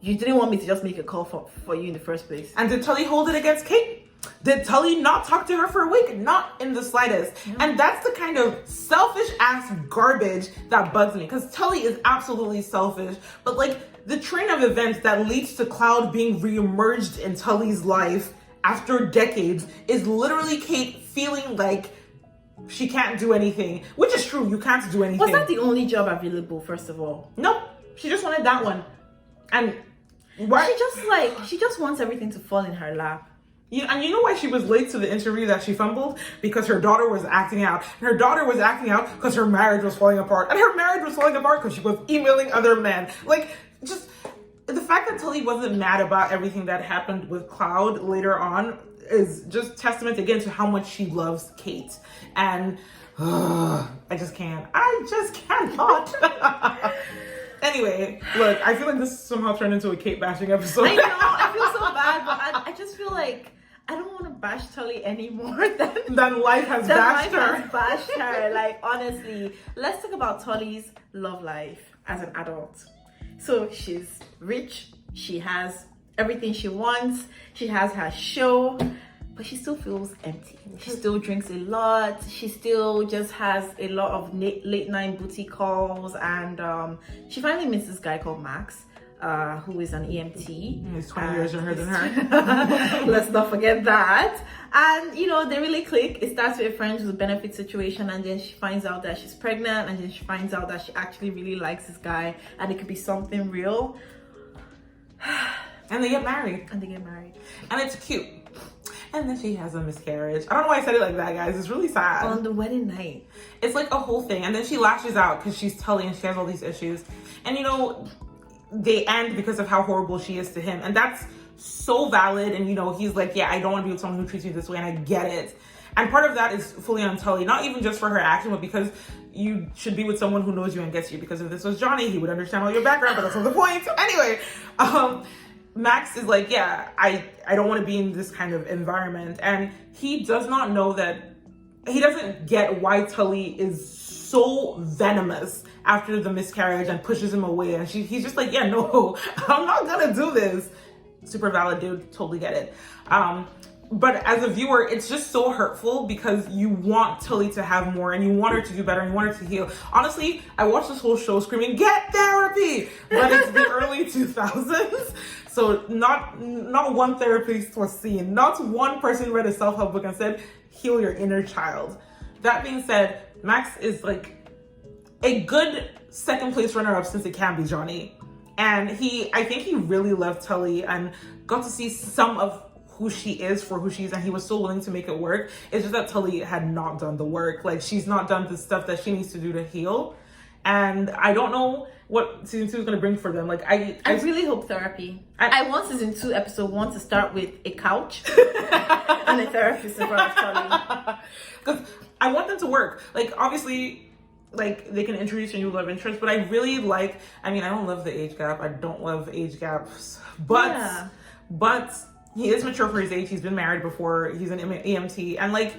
you didn't want me to just make a call for you in the first place. And did Tully hold it against Kate? Did Tully not talk to her for a week? Not in the slightest. And that's the kind of selfish ass garbage that bugs me, because Tully is absolutely selfish, but like the train of events that leads to Cloud being reemerged in Tully's life after decades is literally Kate feeling like she can't do anything, which is true. You can't do anything. Was that the only job available, first of all? Nope. She just wanted that one. And why? She just wants everything to fall in her lap. And you know why she was late to the interview that she fumbled? Because her daughter was acting out. And her daughter was acting out because her marriage was falling apart. And her marriage was falling apart because she was emailing other men. Like, just the fact that Tully wasn't mad about everything that happened with Cloud later on is just testament again to how much she loves Kate. And I just can't. I just cannot. Anyway, look, I feel like this somehow turned into a Kate bashing episode. I know, I feel so bad, but I just feel like I don't want to bash Tully anymore than life has bashed her. Like, honestly, let's talk about Tully's love life as an adult. So she's rich, she has everything she wants, she has her show, but she still feels empty. She still drinks a lot. She still just has a lot of late night booty calls, and she finally meets this guy called Max, who is an EMT. He's 20 years younger than her. Let's not forget that. And you know, they really click. It starts with a friends with benefit situation, and then she finds out that she's pregnant, and then she finds out that she actually really likes this guy, and it could be something real. And they get married. And they get married. And it's cute. And then she has a miscarriage. I don't know why I said it like that, guys. It's really sad. On the wedding night. It's like a whole thing. And then she lashes out because she's Tully and she has all these issues. And you know, they end because of how horrible she is to him. And that's so valid. And you know, he's like, yeah, I don't want to be with someone who treats me this way. And I get it. And part of that is fully on Tully, not even just for her action, but because you should be with someone who knows you and gets you. Because if this was Johnny, he would understand all your background, but that's not the point. Anyway, Max is like, yeah, I don't want to be in this kind of environment. And he does not know that, he doesn't get why Tully is so venomous after the miscarriage and pushes him away. And he's just like, yeah, no, I'm not gonna do this. Super valid, dude, totally get it. But as a viewer, it's just so hurtful because you want Tully to have more and you want her to do better and you want her to heal. Honestly, I watched this whole show screaming, get therapy! But it's the early 2000s. So not one therapist was seen. Not one person read a self-help book and said, heal your inner child. That being said, Max is like a good second place runner-up since it can be Johnny. And I think he really loved Tully and got to see some of who she is for who she is, and he was so willing to make it work. It's just that Tully had not done the work. Like, she's not done the stuff that she needs to do to heal. And I don't know what season 2 is going to bring for them. Like, I really hope therapy. I want season 2 episode 1 to start with a couch and a therapist in front of Tully. Because I want them to work. Like, obviously, like, they can introduce a new love interest, but I really like, I mean, I don't love the age gap. I don't love age gaps. But he is mature for his age. He's been married before. He's an EMT. And, like,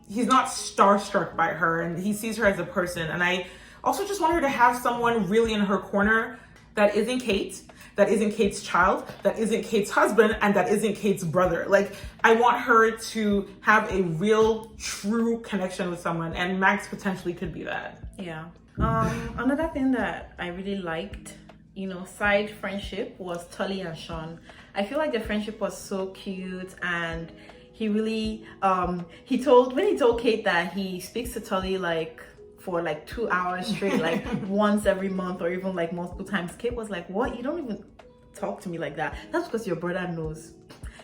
he's not starstruck by her. And he sees her as a person. And I also just want her to have someone really in her corner that isn't Kate, that isn't Kate's child, that isn't Kate's husband, and that isn't Kate's brother. Like, I want her to have a real, true connection with someone. And Max potentially could be that. Yeah. Another thing that I really liked, you know, side friendship was Tully and Sean. I feel like the friendship was so cute, and he really when he told Kate that he speaks to Tully like for like 2 hours straight, like once every month or even like multiple times, Kate was like, what? You don't even talk to me like that. That's because your brother knows.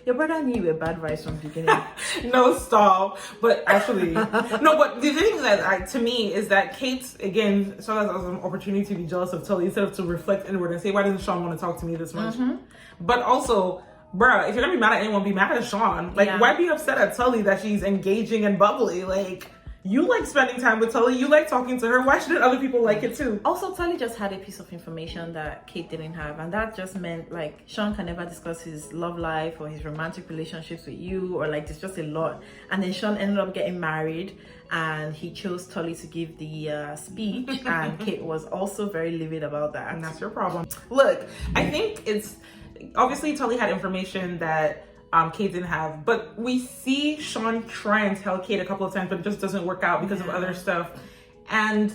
Your brother knew you were bad vibes from the beginning. No, stop. But actually, no, but the thing that to me is that Kate, again, saw that as an opportunity to be jealous of Tully instead of to reflect inward and say, why doesn't Sean want to talk to me this much? Mm-hmm. But also, bruh, if you're going to be mad at anyone, be mad at Sean. Like, why be upset at Tully that she's engaging and bubbly? Like, you like spending time with Tully. You like talking to her. Why shouldn't other people like it too? Also, Tully just had a piece of information that Kate didn't have. And that just meant, like, Sean can never discuss his love life or his romantic relationships with you. Or, like, there's just a lot. And then Sean ended up getting married. And he chose Tully to give the speech. And Kate was also very livid about that. And that's your problem. Look, I think it's... Obviously, Tully had information that Kate didn't have, but we see Sean try and tell Kate a couple of times, but it just doesn't work out because of other stuff. And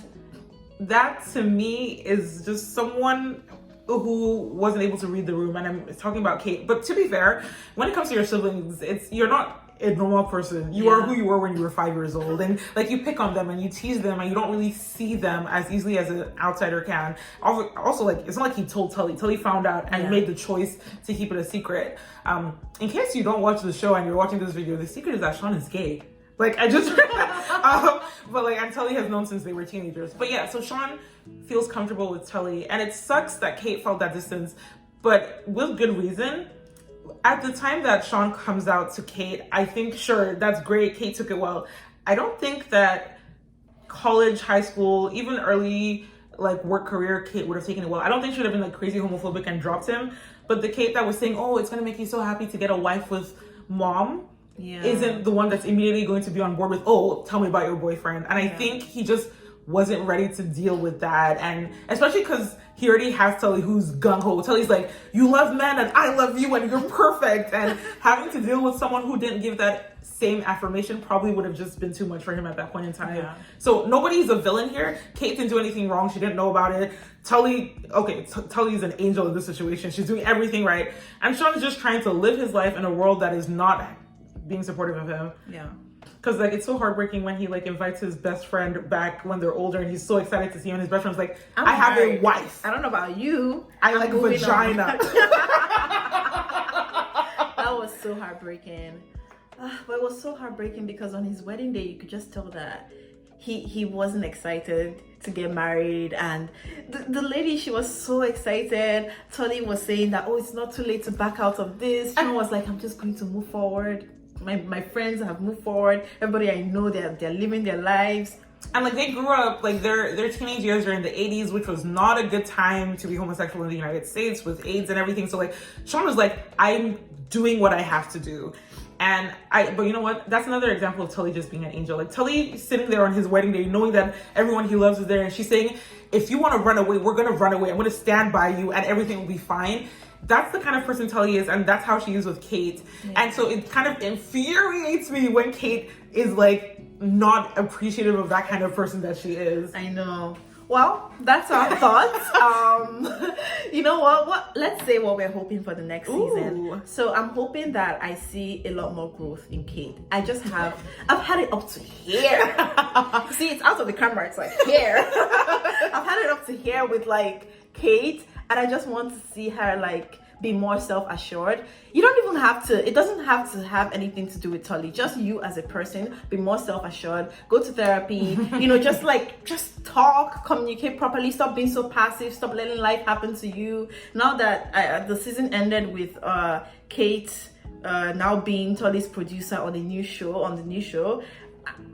that to me is just someone who wasn't able to read the room. And I'm talking about Kate, but to be fair, when it comes to your siblings, you're not a normal person. You are who you were when you were 5 years old, and like, you pick on them and you tease them and you don't really see them as easily as an outsider can. Also, like, it's not like he told Tully. Tully found out and made the choice to keep it a secret. In case you don't watch the show and you're watching this video, the secret is that Sean is gay. Like, I just but like, and Tully has known since they were teenagers. But yeah, so Sean feels comfortable with Tully, and it sucks that Kate felt that distance, but with good reason. At the time that Sean comes out to Kate, I think, sure, that's great. Kate took it well. I don't think that college, high school, even early like work career, Kate would have taken it well. I don't think she would have been like crazy homophobic and dropped him. But the Kate that was saying, oh, it's going to make you so happy to get a wife with mom, isn't the one that's immediately going to be on board with, oh, tell me about your boyfriend. And I think he just wasn't ready to deal with that. And especially because he already has Tully, who's gung-ho. Tully's like, you love men and I love you and you're perfect. And having to deal with someone who didn't give that same affirmation probably would have just been too much for him at that point in time. Yeah. So nobody's a villain here. Kate didn't do anything wrong. She didn't know about it. Tully's an angel in this situation. She's doing everything right. And Sean is just trying to live his life in a world that is not being supportive of him. Yeah. Because, like, it's so heartbreaking when he, like, invites his best friend back when they're older and he's so excited to see him, and his best friend's like, I have a wife. I don't know about you. I like vagina. That was so heartbreaking. But it was so heartbreaking because on his wedding day, you could just tell that he wasn't excited to get married, and the lady, she was so excited. Tully was saying that, oh, it's not too late to back out of this. Sean was like, I'm just going to move forward. My friends have moved forward. Everybody I know, they're living their lives. And like they grew up, like their teenage years are in the 80s, which was not a good time to be homosexual in the United States with AIDS and everything. So like Sean was like, I'm doing what I have to do. But you know what? That's another example of Tully just being an angel. Like Tully sitting there on his wedding day, knowing that everyone he loves is there. And she's saying, if you want to run away, we're going to run away. I'm going to stand by you and everything will be fine. That's the kind of person Tully is. And that's how she is with Kate. Yeah. And so it kind of infuriates me when Kate is like not appreciative of that kind of person that she is. I know. Well, that's our thoughts. You know what? Let's say what we're hoping for the next season. So I'm hoping that I see a lot more growth in Kate. I've had it up to here. See, it's out of the camera. It's like here. I've had it up to here with like Kate, and I just want to see her like be more self-assured. You don't even have to, it doesn't have to have anything to do with Tully. Just you as a person, be more self-assured, go to therapy, just talk, communicate properly, stop being so passive, stop letting life happen to you. Now that the season ended with Kate now being Tully's producer on the new show,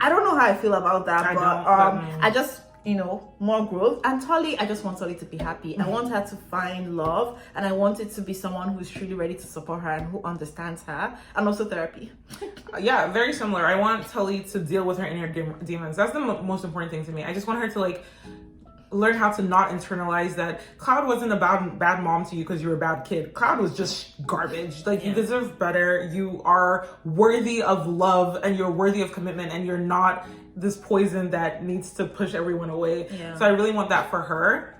I don't know how I feel about that, I just, more growth. And Tully, I just want Tully to be happy. I want her to find love, and I want it to be someone who's truly ready to support her and who understands her, and also therapy. Yeah, very similar. I want Tully to deal with her inner demons. That's the most important thing to me. I just want her to like learn how to not internalize that Cloud wasn't a bad mom to you because you were a bad kid. Cloud was just garbage. Like, you deserve better. You are worthy of love, and you're worthy of commitment, and you're not this poison that needs to push everyone away. So I really want that for her.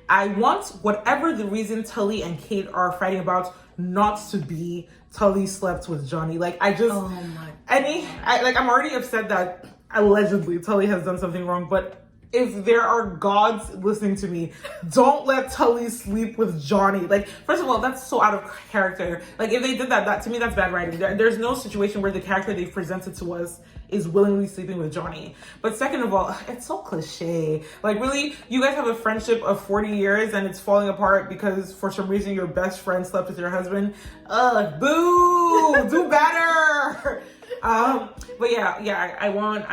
I want whatever the reason Tully and Kate are fighting about not to be Tully slept with Johnny. Like, I just I'm already upset that allegedly Tully has done something wrong, but if there are gods listening to me, don't let Tully sleep with Johnny. Like, first of all, that's so out of character. Like, if they did that to me, that's bad writing. There's no situation where the character they've presented to us is willingly sleeping with Johnny. But second of all, it's so cliche. Like, really, you guys have a friendship of 40 years and it's falling apart because for some reason your best friend slept with your husband. Boo! Do better! But yeah, I want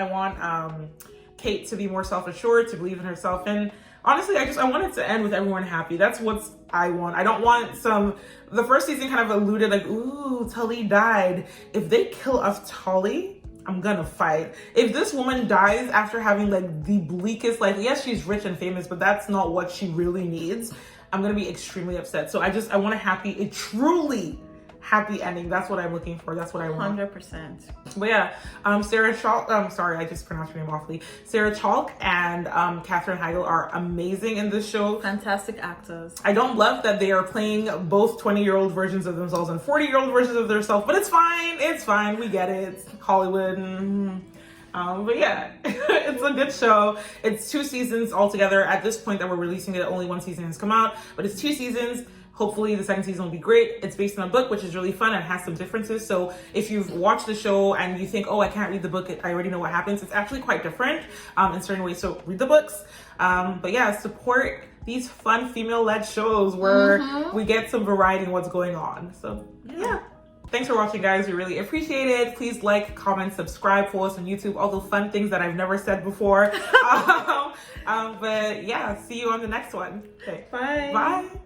Kate to be more self-assured, to believe in herself, and honestly, I want it to end with everyone happy. That's what I want. I don't want the first season kind of alluded like, ooh, Tully died. If they kill off Tully, I'm gonna fight. If this woman dies after having like the bleakest life, yes, she's rich and famous, but that's not what she really needs, I'm gonna be extremely upset. So I want a truly happy ending. That's what I'm looking for. That's what I want. 100%. But yeah, Sarah Chalke, sorry, I just pronounced her name awfully. Sarah Chalke and Katherine Heigl are amazing in this show. Fantastic actors. I don't love that they are playing both 20-year-old versions of themselves and 40-year-old versions of themselves, but it's fine. It's fine. We get it. It's Hollywood. But yeah, it's a good show. It's 2 seasons altogether. At this point that we're releasing it, only 1 season has come out, but it's 2 seasons. Hopefully the second season will be great. It's based on a book, which is really fun and has some differences. So if you've watched the show and you think, oh, I can't read the book, I already know what happens, it's actually quite different in certain ways. So read the books. But yeah, support these fun female-led shows where we get some variety in what's going on. So yeah. Thanks for watching, guys. We really appreciate it. Please like, comment, subscribe, follow us on YouTube, all the fun things that I've never said before. But yeah, see you on the next one. Okay. Bye. Bye.